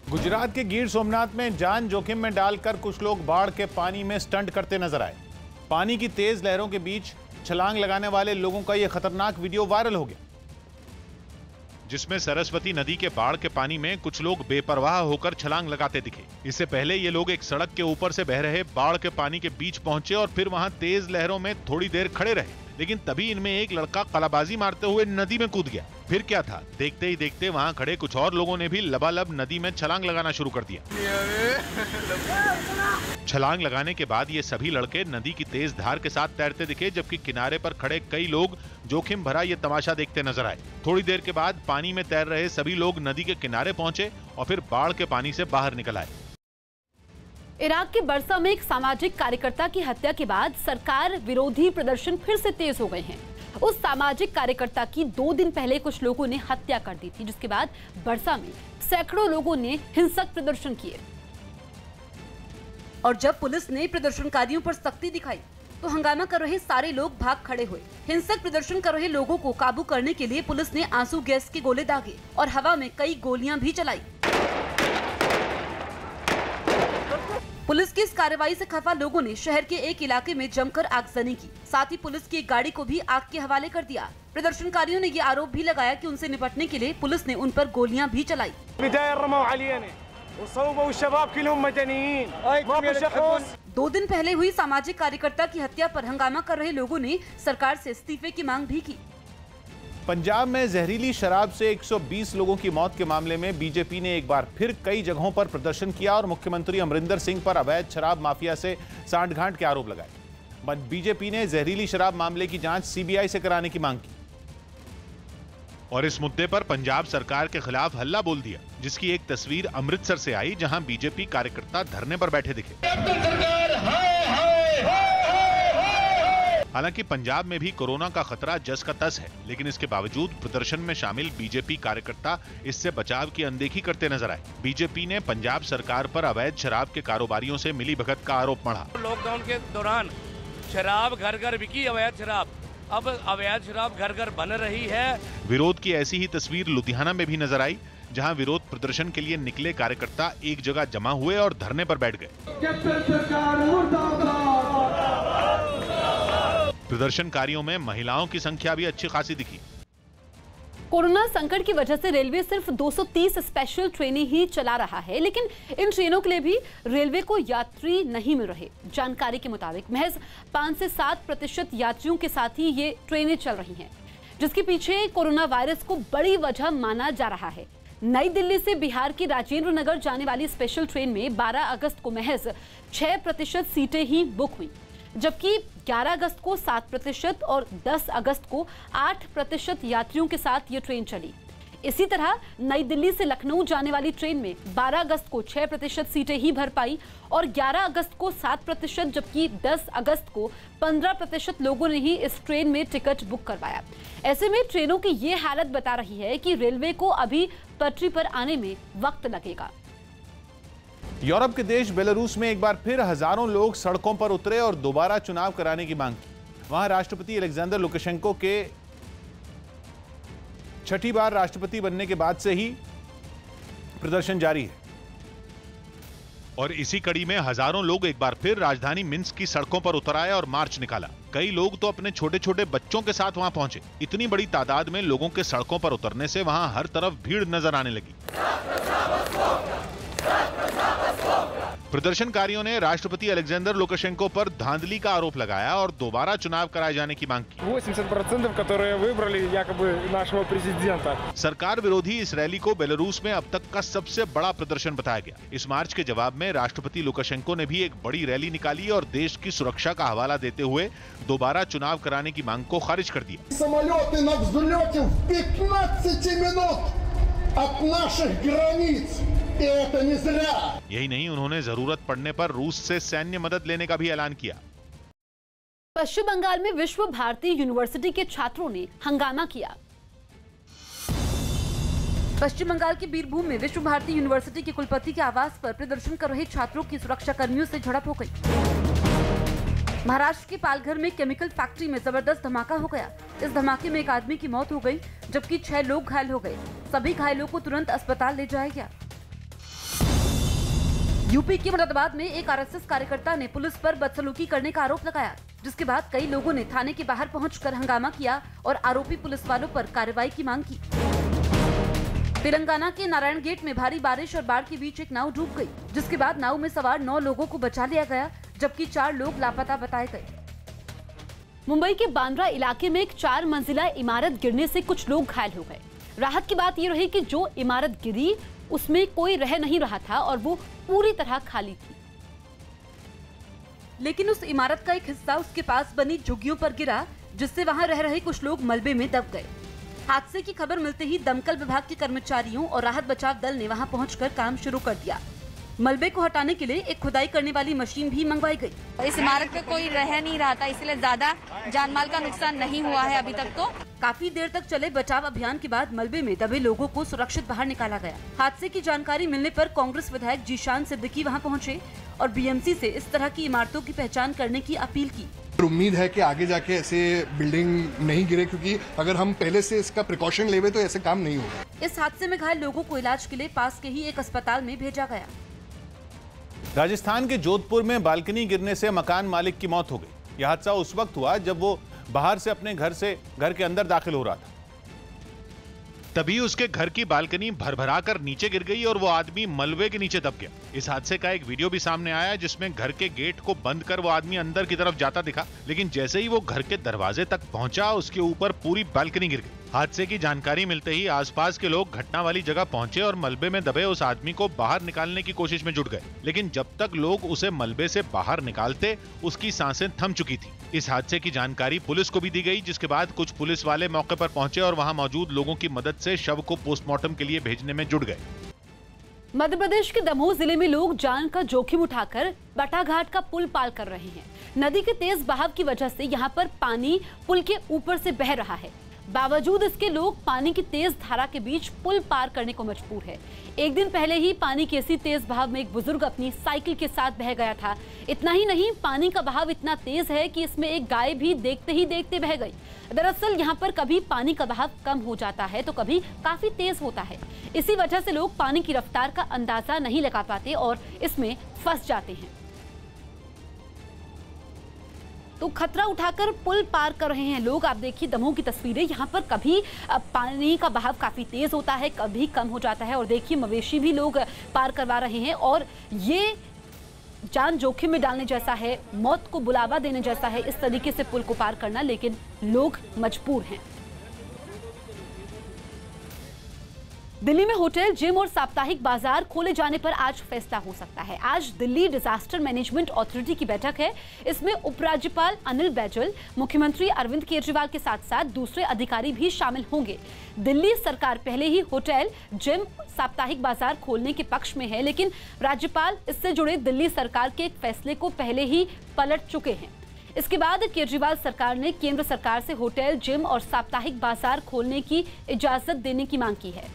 गुजरात के गिर सोमनाथ में जान जोखिम में डालकर कुछ लोग बाढ़ के पानी में स्टंट करते नजर आए। पानी की तेज लहरों के बीच छलांग लगाने वाले लोगों का यह खतरनाक वीडियो वायरल हो गया। जिसमें सरस्वती नदी के बाढ़ के पानी में कुछ लोग बेपरवाह होकर छलांग लगाते दिखे। इससे पहले ये लोग एक सड़क के ऊपर से बह रहे बाढ़ के पानी के बीच पहुंचे और फिर वहां तेज लहरों में थोड़ी देर खड़े रहे, लेकिन तभी इनमें एक लड़का कलाबाजी मारते हुए नदी में कूद गया। फिर क्या था, देखते ही देखते वहां खड़े कुछ और लोगों ने भी लबालब नदी में छलांग लगाना शुरू कर दिया। छलांग लगाने के बाद ये सभी लड़के नदी की तेज धार के साथ तैरते दिखे, जबकि किनारे पर खड़े कई लोग जोखिम भरा ये तमाशा देखते नजर आए। थोड़ी देर के बाद पानी में तैर रहे सभी लोग नदी के किनारे पहुंचे और फिर बाढ़ के पानी से बाहर निकल आए। इराक के बरसा में एक सामाजिक कार्यकर्ता की हत्या के बाद सरकार विरोधी प्रदर्शन फिर से तेज हो गए हैं। उस सामाजिक कार्यकर्ता की 2 दिन पहले कुछ लोगों ने हत्या कर दी थी, जिसके बाद बरसा में सैकड़ों लोगों ने हिंसक प्रदर्शन किए और जब पुलिस ने प्रदर्शनकारियों पर सख्ती दिखाई तो हंगामा कर रहे सारे लोग भाग खड़े हुए। हिंसक प्रदर्शन कर रहे लोगों को काबू करने के लिए पुलिस ने आंसू गैस के गोले दागे और हवा में कई गोलियां भी चलाई। पुलिस की इस कार्रवाई से खफा लोगों ने शहर के एक इलाके में जमकर आगजनी की। साथ ही पुलिस की एक गाड़ी को भी आग के हवाले कर दिया। प्रदर्शनकारियों ने ये आरोप भी लगाया कि उनसे निपटने के लिए पुलिस ने उन पर गोलियां भी चलाई। 2 दिन पहले हुई सामाजिक कार्यकर्ता की हत्या पर हंगामा कर रहे लोगों ने सरकार से इस्तीफे की मांग भी की। पंजाब में जहरीली शराब से 120 लोगों की मौत के मामले में बीजेपी ने एक बार फिर कई जगहों पर प्रदर्शन किया और मुख्यमंत्री अमरिंदर सिंह पर अवैध शराब माफिया से सांठगांठ के आरोप लगाए। बीजेपी ने जहरीली शराब मामले की जांच सीबीआई से कराने की मांग की और इस मुद्दे पर पंजाब सरकार के खिलाफ हल्ला बोल दिया, जिसकी एक तस्वीर अमृतसर से आई, जहां बीजेपी कार्यकर्ता धरने पर बैठे दिखे। हालांकि पंजाब में भी कोरोना का खतरा जस का तस है, लेकिन इसके बावजूद प्रदर्शन में शामिल बीजेपी कार्यकर्ता इससे बचाव की अनदेखी करते नजर आए। बीजेपी ने पंजाब सरकार पर अवैध शराब के कारोबारियों से मिलीभगत का आरोप मढ़ा। लॉकडाउन के दौरान शराब घर घर बिकी, अवैध शराब, अब अवैध शराब घर घर बन रही है। विरोध की ऐसी ही तस्वीर लुधियाना में भी नजर आई, जहां विरोध प्रदर्शन के लिए निकले कार्यकर्ता एक जगह जमा हुए और धरने पर बैठ गए। प्रदर्शनकारियों में महिलाओं की संख्या भी अच्छी खासी दिखी। कोरोना संकट की वजह से रेलवे सिर्फ 230 स्पेशल ट्रेनें ही चला रहा है, लेकिन इन ट्रेनों के लिए भी रेलवे को यात्री नहीं मिल रहे। जानकारी के मुताबिक महज 5 से 7% यात्रियों के साथ ही ये ट्रेनें चल रही हैं, जिसके पीछे कोरोना वायरस को बड़ी वजह माना जा रहा है। नई दिल्ली से बिहार के राजेंद्र नगर जाने वाली स्पेशल ट्रेन में 12 अगस्त को महज 6% सीटें ही बुक हुई, जबकि 11 अगस्त को 7% और 10 अगस्त को 8% यात्रियों के साथ ये ट्रेन चली। इसी तरह नई दिल्ली से लखनऊ जाने वाली ट्रेन में 12 अगस्त को 6% सीटें ही भर पाई और 11 अगस्त को 7%, जबकि 10 अगस्त को 15% लोगों ने ही इस ट्रेन में टिकट बुक करवाया। ऐसे में ट्रेनों की ये हालत बता रही है कि रेलवे को अभी पटरी पर आने में वक्त लगेगा। यूरोप के देश बेलारूस में एक बार फिर हजारों लोग सड़कों पर उतरे और दोबारा चुनाव कराने की मांग की। वहां राष्ट्रपति अलेक्जेंडर लुकाशेंको के 6ठी बार राष्ट्रपति बनने के बाद से ही प्रदर्शन जारी है और इसी कड़ी में हजारों लोग एक बार फिर राजधानी मिन्स्क की सड़कों पर उतर आए और मार्च निकाला। कई लोग तो अपने छोटे छोटे बच्चों के साथ वहां पहुंचे। इतनी बड़ी तादाद में लोगों के सड़कों पर उतरने से वहां हर तरफ भीड़ नजर आने लगी। प्रदर्शनकारियों ने राष्ट्रपति अलेक्जेंडर लुकाशेंको पर धांधली का आरोप लगाया और दोबारा चुनाव कराए जाने की मांग की। 80%, которые выбрали якобы нашего президента। सरकार विरोधी इस रैली को बेलारूस में अब तक का सबसे बड़ा प्रदर्शन बताया गया। इस मार्च के जवाब में राष्ट्रपति लुकाशेंको ने भी एक बड़ी रैली निकाली और देश की सुरक्षा का हवाला देते हुए दोबारा चुनाव कराने की मांग को खारिज कर दिया। Самолеты на взлете в 15 минут от наших границ. यही नहीं, उन्होंने जरूरत पड़ने पर रूस से सैन्य मदद लेने का भी ऐलान किया। पश्चिम बंगाल में विश्व भारती यूनिवर्सिटी के छात्रों ने हंगामा किया। पश्चिम बंगाल के बीरभूम में विश्व भारती यूनिवर्सिटी के कुलपति के आवास पर प्रदर्शन कर रहे छात्रों की सुरक्षा कर्मियों से झड़प हो गई। महाराष्ट्र के पालघर में केमिकल फैक्ट्री में जबरदस्त धमाका हो गया। इस धमाके में एक आदमी की मौत हो गई, जबकि 6 लोग घायल हो गए। सभी घायलों को तुरंत अस्पताल ले जाया गया। यूपी के मुरादाबाद में एक आरएसएस कार्यकर्ता ने पुलिस पर बदसलूकी करने का आरोप लगाया, जिसके बाद कई लोगों ने थाने के बाहर पहुंचकर हंगामा किया और आरोपी पुलिस वालों पर कार्रवाई की मांग की। तेलंगाना के नारायण गेट में भारी बारिश और बाढ़ के बीच एक नाव डूब गई, जिसके बाद नाव में सवार 9 लोगों को बचा लिया गया, जबकि 4 लोग लापता बताए गए। मुंबई के बांद्रा इलाके में एक 4 मंजिला इमारत गिरने से कुछ लोग घायल हो गए। राहत की बात यह रही कि जो इमारत गिरी उसमें कोई रह नहीं रहा था और वो पूरी तरह खाली थी, लेकिन उस इमारत का एक हिस्सा उसके पास बनी झुग्गियों पर गिरा, जिससे वहां रह रहे कुछ लोग मलबे में दब गए। हादसे की खबर मिलते ही दमकल विभाग के कर्मचारियों और राहत बचाव दल ने वहां पहुंचकर काम शुरू कर दिया। मलबे को हटाने के लिए एक खुदाई करने वाली मशीन भी मंगवाई गई। इस इमारत पे कोई रह नहीं रहा था, इसलिए ज्यादा जानमाल का नुकसान नहीं हुआ है अभी तक। तो काफी देर तक चले बचाव अभियान के बाद मलबे में दबे लोगों को सुरक्षित बाहर निकाला गया। हादसे की जानकारी मिलने पर कांग्रेस विधायक जीशान सिद्दीकी वहां पहुंचे और बीएमसी से इस तरह की इमारतों की पहचान करने की अपील की। उम्मीद है कि आगे जाके ऐसे बिल्डिंग नहीं गिरे, क्योंकि अगर हम पहले से इसका प्रिकॉशन लेवे तो ऐसे काम नहीं होगा। इस हादसे में घायल लोगों को इलाज के लिए पास के ही एक अस्पताल में भेजा गया। राजस्थान के जोधपुर में बालकनी गिरने से मकान मालिक की मौत हो गई। यह हादसा उस वक्त हुआ जब वो बाहर से अपने घर के अंदर दाखिल हो रहा था, तभी उसके घर की बालकनी भरभरा कर नीचे गिर गई और वो आदमी मलबे के नीचे दब गया। इस हादसे का एक वीडियो भी सामने आया जिसमें घर के गेट को बंद कर वो आदमी अंदर की तरफ जाता दिखा, लेकिन जैसे ही वो घर के दरवाजे तक पहुंचा उसके ऊपर पूरी बालकनी गिर गई। हादसे की जानकारी मिलते ही आसपास के लोग घटना वाली जगह पहुंचे और मलबे में दबे उस आदमी को बाहर निकालने की कोशिश में जुट गए, लेकिन जब तक लोग उसे मलबे से बाहर निकालते उसकी सांसें थम चुकी थी। इस हादसे की जानकारी पुलिस को भी दी गई, जिसके बाद कुछ पुलिस वाले मौके पर पहुंचे और वहां मौजूद लोगों की मदद से शव को पोस्टमार्टम के लिए भेजने में जुट गए। मध्य प्रदेश के दमोह जिले में लोग जान का जोखिम उठाकर बटाघाट का पुल पार कर रहे हैं। नदी के तेज बहाव की वजह से यहाँ पर पानी पुल के ऊपर से बह रहा है। बावजूद इसके लोग पानी की तेज धारा के बीच पुल पार करने को मजबूर है। एक दिन पहले ही पानी के इसी तेज बहाव में एक बुजुर्ग अपनी साइकिल के साथ बह गया था। इतना ही नहीं, पानी का बहाव इतना तेज है कि इसमें एक गाय भी देखते ही देखते बह गई। दरअसल यहाँ पर कभी पानी का बहाव कम हो जाता है तो कभी काफी तेज होता है। इसी वजह से लोग पानी की रफ्तार का अंदाजा नहीं लगा पाते और इसमें फंस जाते हैं। तो खतरा उठाकर पुल पार कर रहे हैं लोग। आप देखिए दमोह की तस्वीरें, यहाँ पर कभी पानी का बहाव काफी तेज होता है, कभी कम हो जाता है और देखिए मवेशी भी लोग पार करवा रहे हैं और ये जान जोखिम में डालने जैसा है, मौत को बुलावा देने जैसा है इस तरीके से पुल को पार करना, लेकिन लोग मजबूर हैं। दिल्ली में होटल, जिम और साप्ताहिक बाजार खोले जाने पर आज फैसला हो सकता है। आज दिल्ली डिजास्टर मैनेजमेंट अथॉरिटी की बैठक है। इसमें उपराज्यपाल अनिल बैजल, मुख्यमंत्री अरविंद केजरीवाल के साथ साथ दूसरे अधिकारी भी शामिल होंगे। दिल्ली सरकार पहले ही होटल, जिम, साप्ताहिक बाजार खोलने के पक्ष में है, लेकिन राज्यपाल इससे जुड़े दिल्ली सरकार के एक फैसले को पहले ही पलट चुके हैं। इसके बाद केजरीवाल सरकार ने केंद्र सरकार से होटल, जिम और साप्ताहिक बाजार खोलने की इजाजत देने की मांग की है।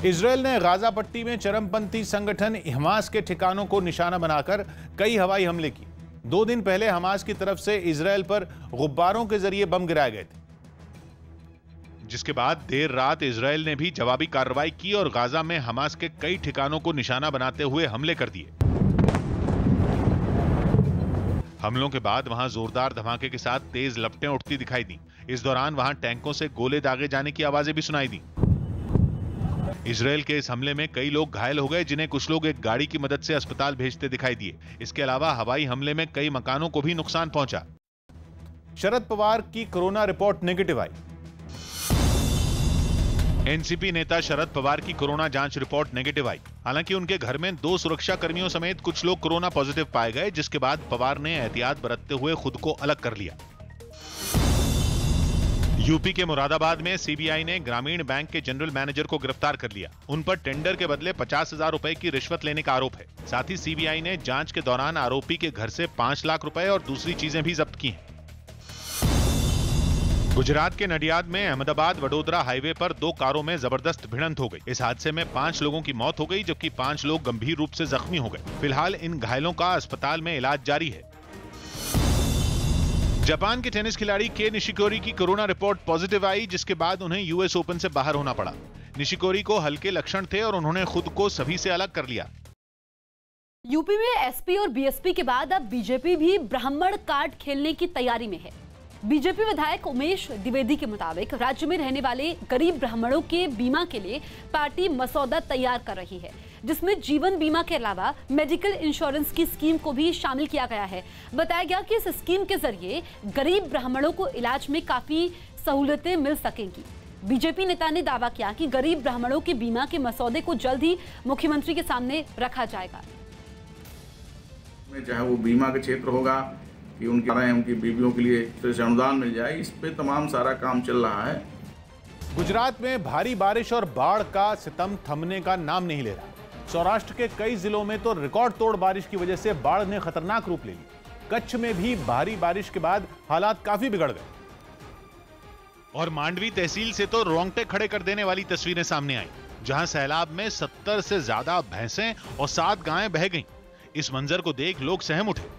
इजरायल ने गाजा पट्टी में चरमपंथी संगठन हमास के ठिकानों को निशाना बनाकर कई हवाई हमले किए। 2 दिन पहले हमास की तरफ से इजरायल पर गुब्बारों के जरिए बम गिराए गए थे, जिसके बाद देर रात इजरायल ने भी जवाबी कार्रवाई की और गाजा में हमास के कई ठिकानों को निशाना बनाते हुए हमले कर दिए। हमलों के बाद वहां जोरदार धमाके के साथ तेज लपटें उठती दिखाई दी। इस दौरान वहां टैंकों से गोले दागे जाने की आवाजें भी सुनाई दी। इजरायल के इस हमले में कई लोग घायल हो गए, जिन्हें कुछ लोग एक गाड़ी की मदद से अस्पताल भेजते दिखाई दिए। इसके अलावा हवाई हमले में कई मकानों को भी नुकसान पहुंचा। शरद पवार की कोरोना रिपोर्ट नेगेटिव आई। एनसीपी नेता शरद पवार की कोरोना जांच रिपोर्ट नेगेटिव आई। हालांकि उनके घर में 2 सुरक्षा कर्मियों समेत कुछ लोग कोरोना पॉजिटिव पाए गए, जिसके बाद पवार ने एहतियात बरतते हुए खुद को अलग कर लिया। यूपी के मुरादाबाद में सीबीआई ने ग्रामीण बैंक के जनरल मैनेजर को गिरफ्तार कर लिया। उन पर टेंडर के बदले 50,000 रुपए की रिश्वत लेने का आरोप है। साथ ही सीबीआई ने जांच के दौरान आरोपी के घर से 5 लाख रुपए और दूसरी चीजें भी जब्त की हैं। गुजरात के नडियाद में अहमदाबाद वडोदरा हाईवे पर 2 कारों में जबरदस्त भिड़ंत हो गई। इस हादसे में 5 लोगों की मौत हो गई, जबकि 5 लोग गंभीर रूप से जख्मी हो गए। फिलहाल इन घायलों का अस्पताल में इलाज जारी है। जापान के टेनिस खिलाड़ी के निशिकोरी की कोरोना रिपोर्ट पॉजिटिव आई, जिसके बाद उन्हें यूएस ओपन से बाहर होना पड़ा। निशिकोरी को हल्के लक्षण थे और उन्होंने खुद को सभी से अलग कर लिया। यूपी में एसपी और बीएसपी के बाद अब बीजेपी भी ब्राह्मण कार्ड खेलने की तैयारी में है। बीजेपी विधायक उमेश द्विवेदी के मुताबिक राज्य में रहने वाले गरीब ब्राह्मणों के बीमा के लिए पार्टी मसौदा तैयार कर रही है, जिसमें जीवन बीमा के अलावा मेडिकल इंश्योरेंस की स्कीम को भी शामिल किया गया है। बताया गया कि इस स्कीम के जरिए गरीब ब्राह्मणों को इलाज में काफी सहूलतें मिल सकेंगी। बीजेपी नेता ने दावा किया कि गरीब ब्राह्मणों के बीमा के मसौदे को जल्द ही मुख्यमंत्री के सामने रखा जाएगा। चाहे वो बीमा का क्षेत्र होगा कि उनकी बीवियों के लिए तो अनुदान मिल जाए, इस पे तमाम सारा काम चल रहा है। गुजरात में भारी बारिश और बाढ़ का सितम थमने का नाम नहीं ले रहा। सौराष्ट्र के कई जिलों में तो रिकॉर्ड तोड़ बारिश की वजह से बाढ़ ने खतरनाक रूप ले लिया। कच्छ में भी भारी बारिश के बाद हालात काफी बिगड़ गए और मांडवी तहसील से तो रोंगटे खड़े कर देने वाली तस्वीरें सामने आई, जहां सैलाब में 70 से ज्यादा भैंसें और 7 गायें बह गईं। इस मंजर को देख लोग सहम उठे।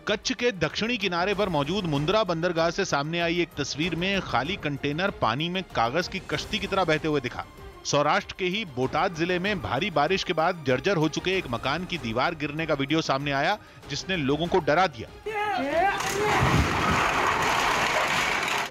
कच्छ के दक्षिणी किनारे पर मौजूद मुंद्रा बंदरगाह से सामने आई एक तस्वीर में खाली कंटेनर पानी में कागज की कश्ती की तरह बहते हुए दिखा। सौराष्ट्र के ही बोटाद जिले में भारी बारिश के बाद जर्जर हो चुके एक मकान की दीवार गिरने का वीडियो सामने आया, जिसने लोगों को डरा दिया।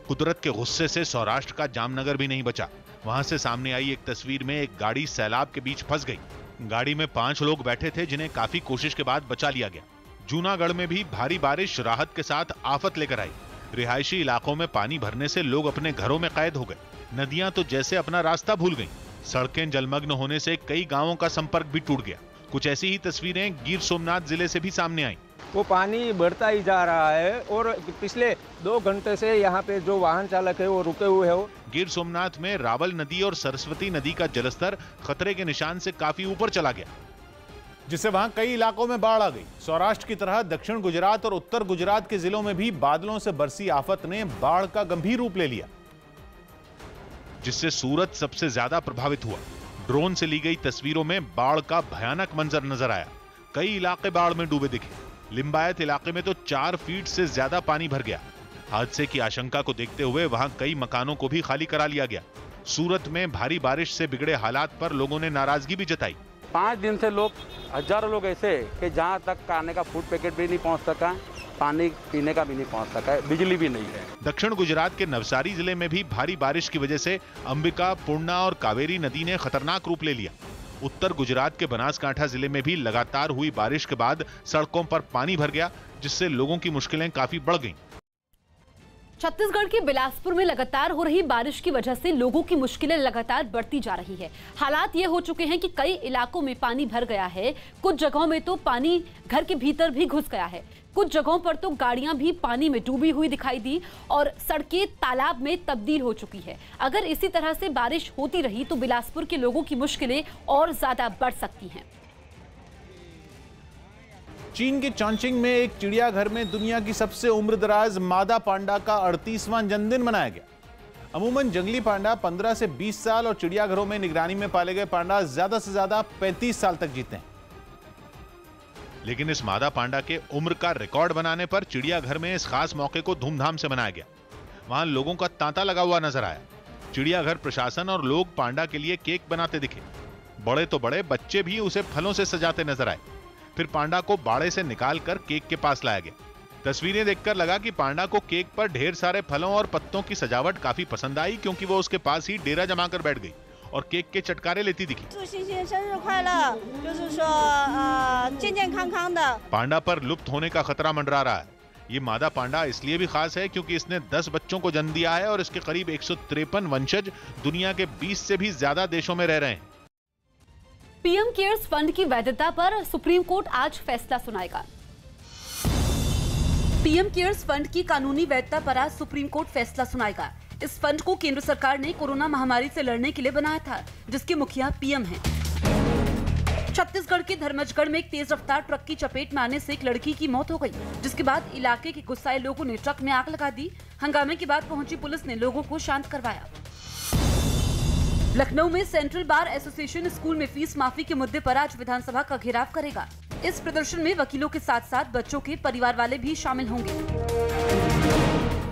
कुदरत के गुस्से से सौराष्ट्र का जामनगर भी नहीं बचा। वहां से सामने आई एक तस्वीर में एक गाड़ी सैलाब के बीच फंस गई। गाड़ी में 5 लोग बैठे थे, जिन्हें काफी कोशिश के बाद बचा लिया गया। जूनागढ़ में भी भारी बारिश राहत के साथ आफत लेकर आई। रिहायशी इलाकों में पानी भरने से लोग अपने घरों में कैद हो गए। नदियां तो जैसे अपना रास्ता भूल गईं। सड़कें जलमग्न होने से कई गांवों का संपर्क भी टूट गया। कुछ ऐसी ही तस्वीरें गिर सोमनाथ जिले से भी सामने आई। वो पानी बढ़ता ही जा रहा है और पिछले 2 घंटे से यहाँ पे जो वाहन चालक है वो रुके हुए है। गिर सोमनाथ में रावल नदी और सरस्वती नदी का जलस्तर खतरे के निशान से काफी ऊपर चला गया, जिससे वहां कई इलाकों में बाढ़ आ गई। सौराष्ट्र की तरह दक्षिण गुजरात और उत्तर गुजरात के जिलों में भी बादलों से बरसी आफत ने बाढ़ का गंभीर रूप ले लिया, जिससे सूरत सबसे ज्यादा प्रभावित हुआ। ड्रोन से ली गई तस्वीरों में बाढ़ का भयानक मंजर नजर आया। कई इलाके बाढ़ में डूबे दिखे। लिंबायत इलाके में तो 4 फीट से ज्यादा पानी भर गया। हादसे की आशंका को देखते हुए वहां कई मकानों को भी खाली करा लिया गया। सूरत में भारी बारिश से बिगड़े हालात पर लोगों ने नाराजगी भी जताई। 5 दिन से हजारों लोग ऐसे कि जहाँ तक खाने का फूड पैकेट भी नहीं पहुँच सका, पानी पीने का भी नहीं पहुँच सका, बिजली भी नहीं है। दक्षिण गुजरात के नवसारी जिले में भी भारी बारिश की वजह से अंबिका, पूर्णा और कावेरी नदी ने खतरनाक रूप ले लिया। उत्तर गुजरात के बनासकांठा जिले में भी लगातार हुई बारिश के बाद सड़कों पर पानी भर गया, जिससे लोगों की मुश्किलें काफी बढ़ गईं। छत्तीसगढ़ के बिलासपुर में लगातार हो रही बारिश की वजह से लोगों की मुश्किलें लगातार बढ़ती जा रही है। हालात ये हो चुके हैं कि कई इलाकों में पानी भर गया है। कुछ जगहों में तो पानी घर के भीतर भी घुस गया है। कुछ जगहों पर तो गाड़ियां भी पानी में डूबी हुई दिखाई दी और सड़कें तालाब में तब्दील हो चुकी है। अगर इसी तरह से बारिश होती रही तो बिलासपुर के लोगों की मुश्किलें और ज्यादा बढ़ सकती हैं। चीन के चॉन्चिंग में एक चिड़ियाघर में दुनिया की सबसे उम्रदराज मादा पांडा का 38वां जन्मदिन मनाया गया। अमूमन जंगली पांडा 15 से 20 साल और चिड़ियाघरों में निगरानी में पाले गए पांडा ज्यादा से ज्यादा 35 साल तक जीते हैं। लेकिन इस मादा पांडा के उम्र का रिकॉर्ड बनाने पर चिड़ियाघर में इस खास मौके को धूमधाम से मनाया गया। वहां लोगों का तांता लगा हुआ नजर आया। चिड़ियाघर प्रशासन और लोग पांडा के लिए केक बनाते दिखे। बड़े तो बड़े, बच्चे भी उसे फलों से सजाते नजर आए। फिर पांडा को बाड़े से निकालकर केक के पास लाया गया। तस्वीरें देखकर लगा कि पांडा को केक पर ढेर सारे फलों और पत्तों की सजावट काफी पसंद आई, क्योंकि वो उसके पास ही डेरा जमाकर बैठ गई और केक के चटकारे लेती दिखी। पांडा पर लुप्त होने का खतरा मंडरा रहा है। ये मादा पांडा इसलिए भी खास है क्योंकि इसने 10 बच्चों को जन्म दिया है और इसके करीब 153 वंशज दुनिया के 20 से भी ज्यादा देशों में रह रहे हैं। पीएम केयर्स फंड की वैधता पर सुप्रीम कोर्ट आज फैसला सुनाएगा। पीएम केयर्स फंड की कानूनी वैधता पर आज सुप्रीम कोर्ट फैसला सुनाएगा। इस फंड को केंद्र सरकार ने कोरोना महामारी से लड़ने के लिए बनाया था, जिसके मुखिया पीएम हैं। छत्तीसगढ़ के धर्मजगढ़ में एक तेज रफ्तार ट्रक की चपेट में आने से एक लड़की की मौत हो गई, जिसके बाद इलाके के गुस्साए लोगों ने ट्रक में आग लगा दी। हंगामे के बाद पहुंची पुलिस ने लोगों को शांत करवाया। लखनऊ में सेंट्रल बार एसोसिएशन स्कूल में फीस माफी के मुद्दे पर आज विधानसभा का घेराव करेगा। इस प्रदर्शन में वकीलों के साथ साथ बच्चों के परिवार वाले भी शामिल होंगे।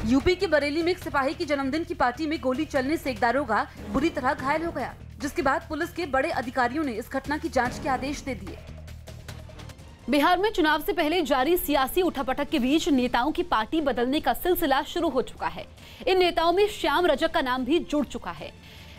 यूपी के बरेली में एक सिपाही की जन्मदिन की पार्टी में गोली चलने से एक दारोगा बुरी तरह घायल हो गया, जिसके बाद पुलिस के बड़े अधिकारियों ने इस घटना की जांच के आदेश दे दिए। बिहार में चुनाव से पहले जारी सियासी उठापटक के बीच नेताओं की पार्टी बदलने का सिलसिला शुरू हो चुका है। इन नेताओं में श्याम रजक का नाम भी जुड़ चुका है,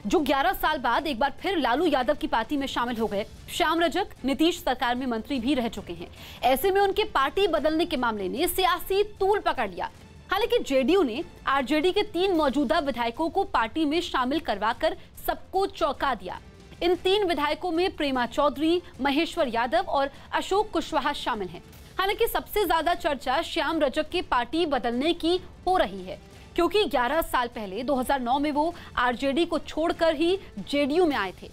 जो 11 साल बाद एक बार फिर लालू यादव की पार्टी में शामिल हो गए। श्याम रजक नीतीश सरकार में मंत्री भी रह चुके हैं। ऐसे में उनके पार्टी बदलने के मामले ने सियासी तूल पकड़ लिया। हालांकि जेडीयू ने आरजेडी के 3 मौजूदा विधायकों को पार्टी में शामिल करवाकर सबको चौंका दिया। इन 3 विधायकों में प्रेमा चौधरी, महेश्वर यादव और अशोक कुशवाहा शामिल हैं। हालांकि सबसे ज्यादा चर्चा श्याम रजक के पार्टी बदलने की हो रही है, क्योंकि 11 साल पहले 2009 में वो आरजेडी को छोड़कर ही जेडीयू में आए थे।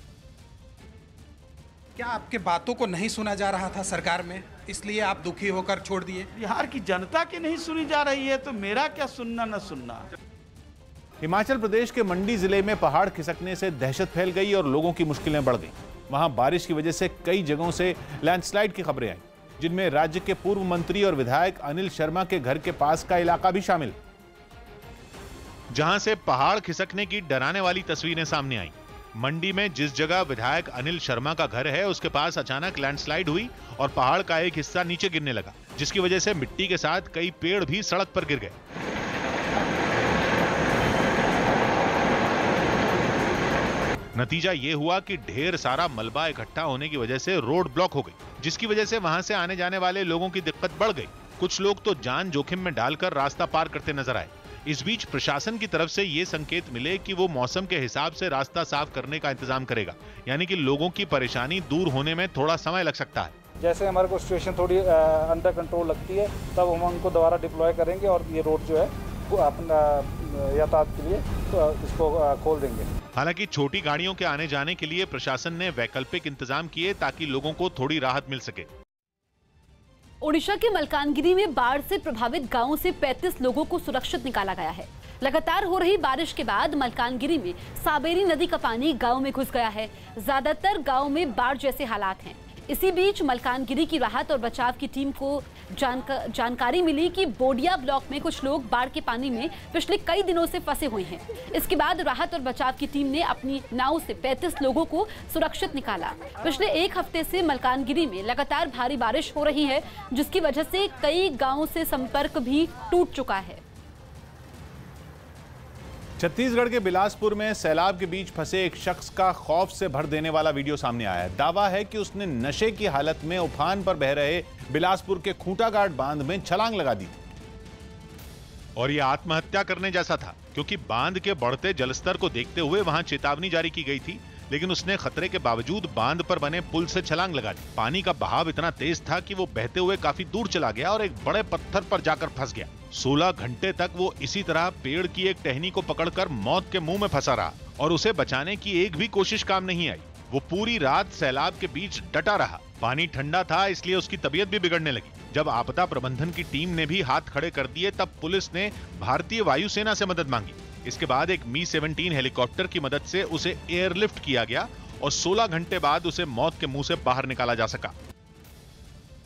क्या आपके बातों को नहीं सुना जा रहा था सरकार में, इसलिए आप दुखी होकर छोड़ दिए? बिहार की जनता की नहीं सुनी जा रही है तो मेरा क्या सुनना न सुनना। हिमाचल प्रदेश के मंडी जिले में पहाड़ खिसकने से दहशत फैल गई और लोगों की मुश्किलें बढ़ गईं। वहां बारिश की वजह से कई जगहों से लैंडस्लाइड की खबरें आईं, जिनमें राज्य के पूर्व मंत्री और विधायक अनिल शर्मा के घर के पास का इलाका भी शामिल, जहां से पहाड़ खिसकने की डराने वाली तस्वीरें सामने आईं। मंडी में जिस जगह विधायक अनिल शर्मा का घर है, उसके पास अचानक लैंडस्लाइड हुई और पहाड़ का एक हिस्सा नीचे गिरने लगा, जिसकी वजह से मिट्टी के साथ कई पेड़ भी सड़क पर गिर गए। नतीजा ये हुआ कि ढेर सारा मलबा इकट्ठा होने की वजह से रोड ब्लॉक हो गई, जिसकी वजह से वहां से आने जाने वाले लोगों की दिक्कत बढ़ गई। कुछ लोग तो जान जोखिम में डालकर रास्ता पार करते नजर आए। इस बीच प्रशासन की तरफ से ये संकेत मिले कि वो मौसम के हिसाब से रास्ता साफ करने का इंतजाम करेगा, यानी कि लोगों की परेशानी दूर होने में थोड़ा समय लग सकता है। जैसे हमारे को सिचुएशन थोड़ी अंडर कंट्रोल लगती है, तब हम उनको दोबारा डिप्लॉय करेंगे और ये रोड जो है वो अपना यातायात के लिए तो इसको खोल देंगे। हालांकि छोटी गाड़ियों के आने जाने के लिए प्रशासन ने वैकल्पिक इंतजाम किए ताकि लोगों को थोड़ी राहत मिल सके। ओडिशा के मलकानगिरी में बाढ़ से प्रभावित गांवों से 35 लोगों को सुरक्षित निकाला गया है। लगातार हो रही बारिश के बाद मलकानगिरी में साबेरी नदी का पानी गांव में घुस गया है। ज्यादातर गांव में बाढ़ जैसे हालात हैं। इसी बीच मलकानगिरी की राहत और बचाव की टीम को जानकारी मिली कि बोडिया ब्लॉक में कुछ लोग बाढ़ के पानी में पिछले कई दिनों से फंसे हुए हैं। इसके बाद राहत और बचाव की टीम ने अपनी नाव से 35 लोगों को सुरक्षित निकाला। पिछले 1 हफ्ते से मलकानगिरी में लगातार भारी बारिश हो रही है, जिसकी वजह से कई गांवों से संपर्क भी टूट चुका है। छत्तीसगढ़ के बिलासपुर में सैलाब के बीच फंसे एक शख्स का खौफ से भर देने वाला वीडियो सामने आया है। दावा है कि उसने नशे की हालत में उफान पर बह रहे बिलासपुर के खूंटाघाट बांध में छलांग लगा दी थी और यह आत्महत्या करने जैसा था, क्योंकि बांध के बढ़ते जलस्तर को देखते हुए वहां चेतावनी जारी की गई थी, लेकिन उसने खतरे के बावजूद बांध पर बने पुल से छलांग लगा दी। पानी का बहाव इतना तेज था कि वो बहते हुए काफी दूर चला गया और एक बड़े पत्थर पर जाकर फंस गया। 16 घंटे तक वो इसी तरह पेड़ की एक टहनी को पकड़कर मौत के मुंह में फंसा रहा और उसे बचाने की एक भी कोशिश काम नहीं आई। वो पूरी रात सैलाब के बीच डटा रहा। पानी ठंडा था, इसलिए उसकी तबीयत भी बिगड़ने लगी। जब आपदा प्रबंधन की टीम ने भी हाथ खड़े कर दिए, तब पुलिस ने भारतीय वायुसेना से मदद मांगी। इसके बाद एक मी-17 हेलीकॉप्टर की मदद से उसे एयरलिफ्ट किया गया और 16 घंटे बाद उसे मौत के मुंह से बाहर निकाला जा सका।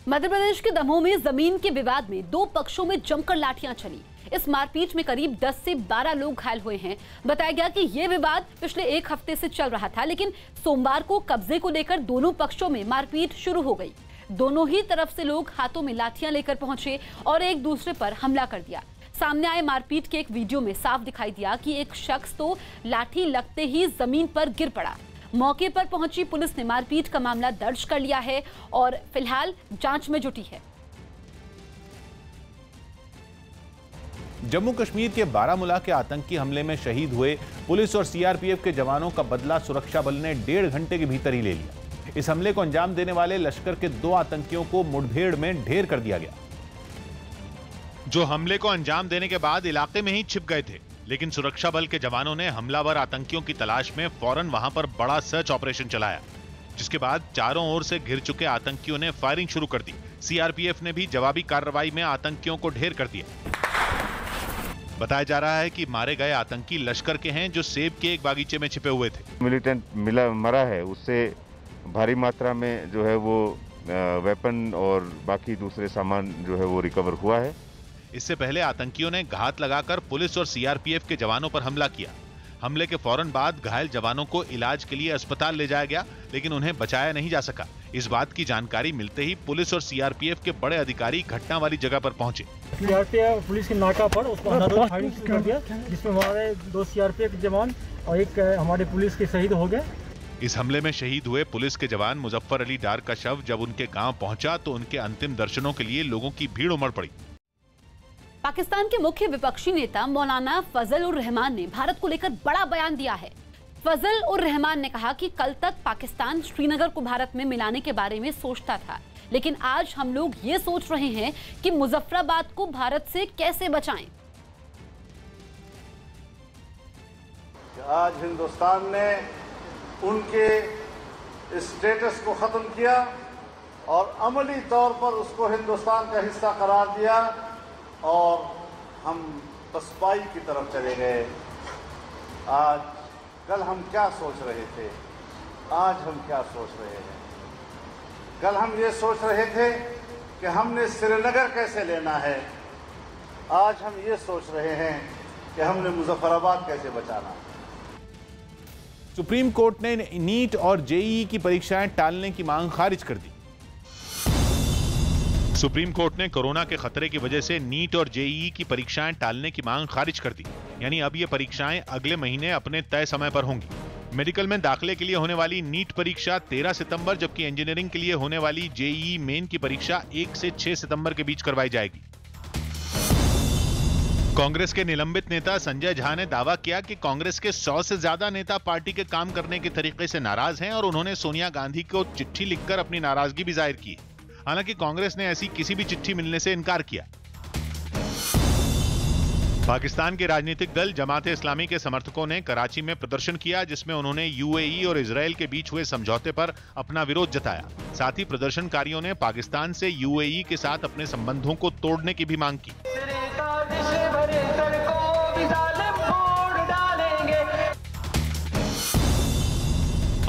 मध्य प्रदेश के दमोह में जमीन के विवाद में 2 पक्षों में जमकर लाठियां चली। इस मारपीट में करीब 10 से 12 लोग घायल हुए हैं। बताया गया कि यह विवाद पिछले 1 हफ्ते से चल रहा था, लेकिन सोमवार को कब्जे को लेकर दोनों पक्षों में मारपीट शुरू हो गई। दोनों ही तरफ से लोग हाथों में लाठियां लेकर पहुंचे और एक दूसरे पर हमला कर दिया। सामने आए मारपीट के एक वीडियो में साफ दिखाई दिया कि एक शख्स तो लाठी लगते ही जमीन पर गिर पड़ा। मौके पर पहुंची पुलिस ने मारपीट का मामला दर्ज कर लिया है और फिलहाल जांच में जुटी है। जम्मू कश्मीर के बारामूला के आतंकी हमले में शहीद हुए पुलिस और सीआरपीएफ के जवानों का बदला सुरक्षा बल ने 1.5 घंटे के भीतर ही ले लिया। इस हमले को अंजाम देने वाले लश्कर के 2 आतंकियों को मुठभेड़ में ढेर कर दिया गया, जो हमले को अंजाम देने के बाद इलाके में ही छिप गए थे। लेकिन सुरक्षा बल के जवानों ने हमलावर आतंकियों की तलाश में फौरन वहां पर बड़ा सर्च ऑपरेशन चलाया, जिसके बाद चारों ओर से घिर चुके आतंकियों ने फायरिंग शुरू कर दी। सीआरपीएफ ने भी जवाबी कार्रवाई में आतंकियों को ढेर कर दिया। बताया जा रहा है कि मारे गए आतंकी लश्कर के हैं, जो सेब के एक बागीचे में छिपे हुए थे। मिलिटेंट मरा है, उससे भारी मात्रा में जो है वो वेपन और बाकी दूसरे सामान जो है वो रिकवर हुआ है। इससे पहले आतंकियों ने घात लगाकर पुलिस और सीआरपीएफ के जवानों पर हमला किया। हमले के फौरन बाद घायल जवानों को इलाज के लिए अस्पताल ले जाया गया, लेकिन उन्हें बचाया नहीं जा सका। इस बात की जानकारी मिलते ही पुलिस और सीआरपीएफ के बड़े अधिकारी घटना वाली जगह पर पहुंचे। सीआरपीएफ पुलिस के नाका पर उसको अंधाधुंध फायरिंग कर दिया, जिसमें हमारे 2 सीआरपीएफ जवान और 1 हमारे पुलिस के शहीद हो गए। इस हमले में शहीद हुए पुलिस के जवान मुजफ्फर अली डार का शव जब उनके गांव पहुंचा तो उनके अंतिम दर्शनों के लिए लोगों की भीड़ उमड़ पड़ी। पाकिस्तान के मुख्य विपक्षी नेता मौलाना फजल उर रहमान ने भारत को लेकर बड़ा बयान दिया है। फजल उर रहमान ने कहा कि कल तक पाकिस्तान श्रीनगर को भारत में मिलाने के बारे में सोचता था, लेकिन आज हम लोग ये सोच रहे हैं कि मुजफ्फराबाद को भारत से कैसे बचाएं। आज हिंदुस्तान ने उनके स्टेटस को खत्म किया और अमली तौर पर उसको हिंदुस्तान का हिस्सा करार दिया और हम पसपाई की तरफ चले गए। आज कल हम क्या सोच रहे थे, आज हम क्या सोच रहे हैं? कल हम ये सोच रहे थे कि हमने श्रीनगर कैसे लेना है, आज हम ये सोच रहे हैं कि हमने मुजफ्फराबाद कैसे बचाना है। सुप्रीम कोर्ट ने नीट और जेईई की परीक्षाएं टालने की मांग खारिज कर दी। सुप्रीम कोर्ट ने कोरोना के खतरे की वजह से नीट और जेईई की परीक्षाएं टालने की मांग खारिज कर दी। यानी अब ये परीक्षाएं अगले महीने अपने तय समय पर होंगी। मेडिकल में दाखिले के लिए होने वाली नीट परीक्षा 13 सितंबर, जबकि इंजीनियरिंग के लिए होने वाली जेईई मेन की परीक्षा 1 से 6 सितंबर के बीच करवाई जाएगी। कांग्रेस के निलंबित नेता संजय झा ने दावा किया कि कांग्रेस के 100 से ज्यादा नेता पार्टी के काम करने के तरीके से नाराज हैं और उन्होंने सोनिया गांधी को चिट्ठी लिखकर अपनी नाराजगी भी जाहिर की। हालांकि कांग्रेस ने ऐसी किसी भी चिट्ठी मिलने से इनकार किया। पाकिस्तान के राजनीतिक दल जमात-ए इस्लामी के समर्थकों ने कराची में प्रदर्शन किया, जिसमें उन्होंने यूएई और इजरायल के बीच हुए समझौते पर अपना विरोध जताया। साथ ही प्रदर्शनकारियों ने पाकिस्तान से यूएई के साथ अपने संबंधों को तोड़ने की भी मांग की।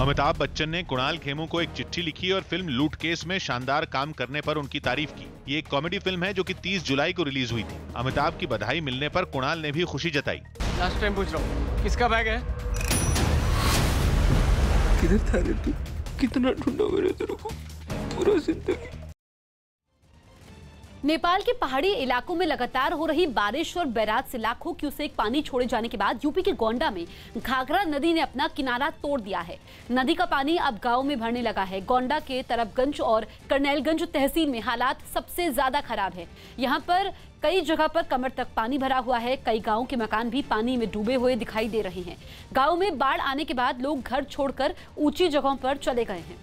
अमिताभ बच्चन ने कुणाल खेमू को एक चिट्ठी लिखी और फिल्म लूट केस में शानदार काम करने पर उनकी तारीफ की। ये एक कॉमेडी फिल्म है जो कि 30 जुलाई को रिलीज हुई थी। अमिताभ की बधाई मिलने पर कुणाल ने भी खुशी जताई। लास्ट टाइम पूछ रहा हूँ, किसका बैग है? किधर था रे तू? कितना ढूंढा मेरे तेरे को पूरा जिंदगी। नेपाल के पहाड़ी इलाकों में लगातार हो रही बारिश और बैराज से लाखों क्यूसेक पानी छोड़े जाने के बाद यूपी के गोंडा में घाघरा नदी ने अपना किनारा तोड़ दिया है। नदी का पानी अब गांव में भरने लगा है। गोंडा के तरफगंज और करनैलगंज तहसील में हालात सबसे ज्यादा खराब है। यहां पर कई जगह पर कमर तक पानी भरा हुआ है। कई गांवों के मकान भी पानी में डूबे हुए दिखाई दे रहे हैं। गाँव में बाढ़ आने के बाद लोग घर छोड़कर ऊंची जगहों पर चले गए हैं।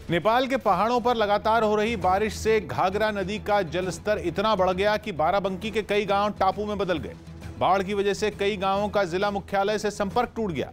नेपाल के पहाड़ों पर लगातार हो रही बारिश से घाघरा नदी का जलस्तर इतना बढ़ गया कि बाराबंकी के कई गांव टापू में बदल गए। बाढ़ की वजह से कई गांवों का जिला मुख्यालय से संपर्क टूट गया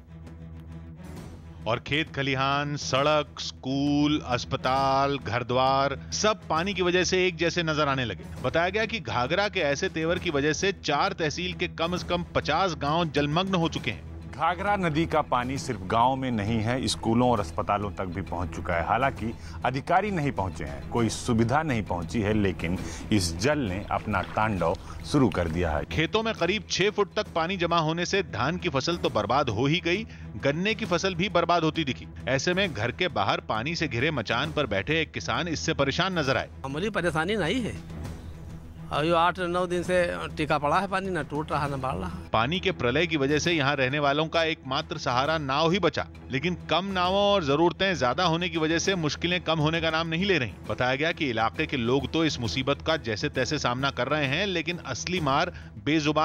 और खेत खलिहान, सड़क, स्कूल, अस्पताल, घरद्वार सब पानी की वजह से एक जैसे नजर आने लगे। बताया गया कि घाघरा के ऐसे तेवर की वजह से 4 तहसील के कम से कम 50 गांव जलमग्न हो चुके हैं। घाघरा नदी का पानी सिर्फ गांव में नहीं है, स्कूलों और अस्पतालों तक भी पहुंच चुका है। हालांकि अधिकारी नहीं पहुंचे हैं, कोई सुविधा नहीं पहुंची है, लेकिन इस जल ने अपना तांडव शुरू कर दिया है। खेतों में करीब 6 फुट तक पानी जमा होने से धान की फसल तो बर्बाद हो ही गई, गन्ने की फसल भी बर्बाद होती दिखी। ऐसे में घर के बाहर पानी से घिरे मचान पर बैठे एक किसान इससे परेशान नजर आए। हमारी परेशानी नहीं है, अभी 8-9 दिन से टिका पड़ा है, पानी न टूट रहा न बढ़ रहा। पानी के प्रलय की वजह से यहाँ रहने वालों का एकमात्र सहारा नाव ही बचा, लेकिन कम नावों और जरूरतें ज्यादा होने की वजह से मुश्किलें कम होने का नाम नहीं ले रही। बताया गया कि इलाके के लोग तो इस मुसीबत का जैसे तैसे सामना कर रहे हैं, लेकिन असली मार बेजुबान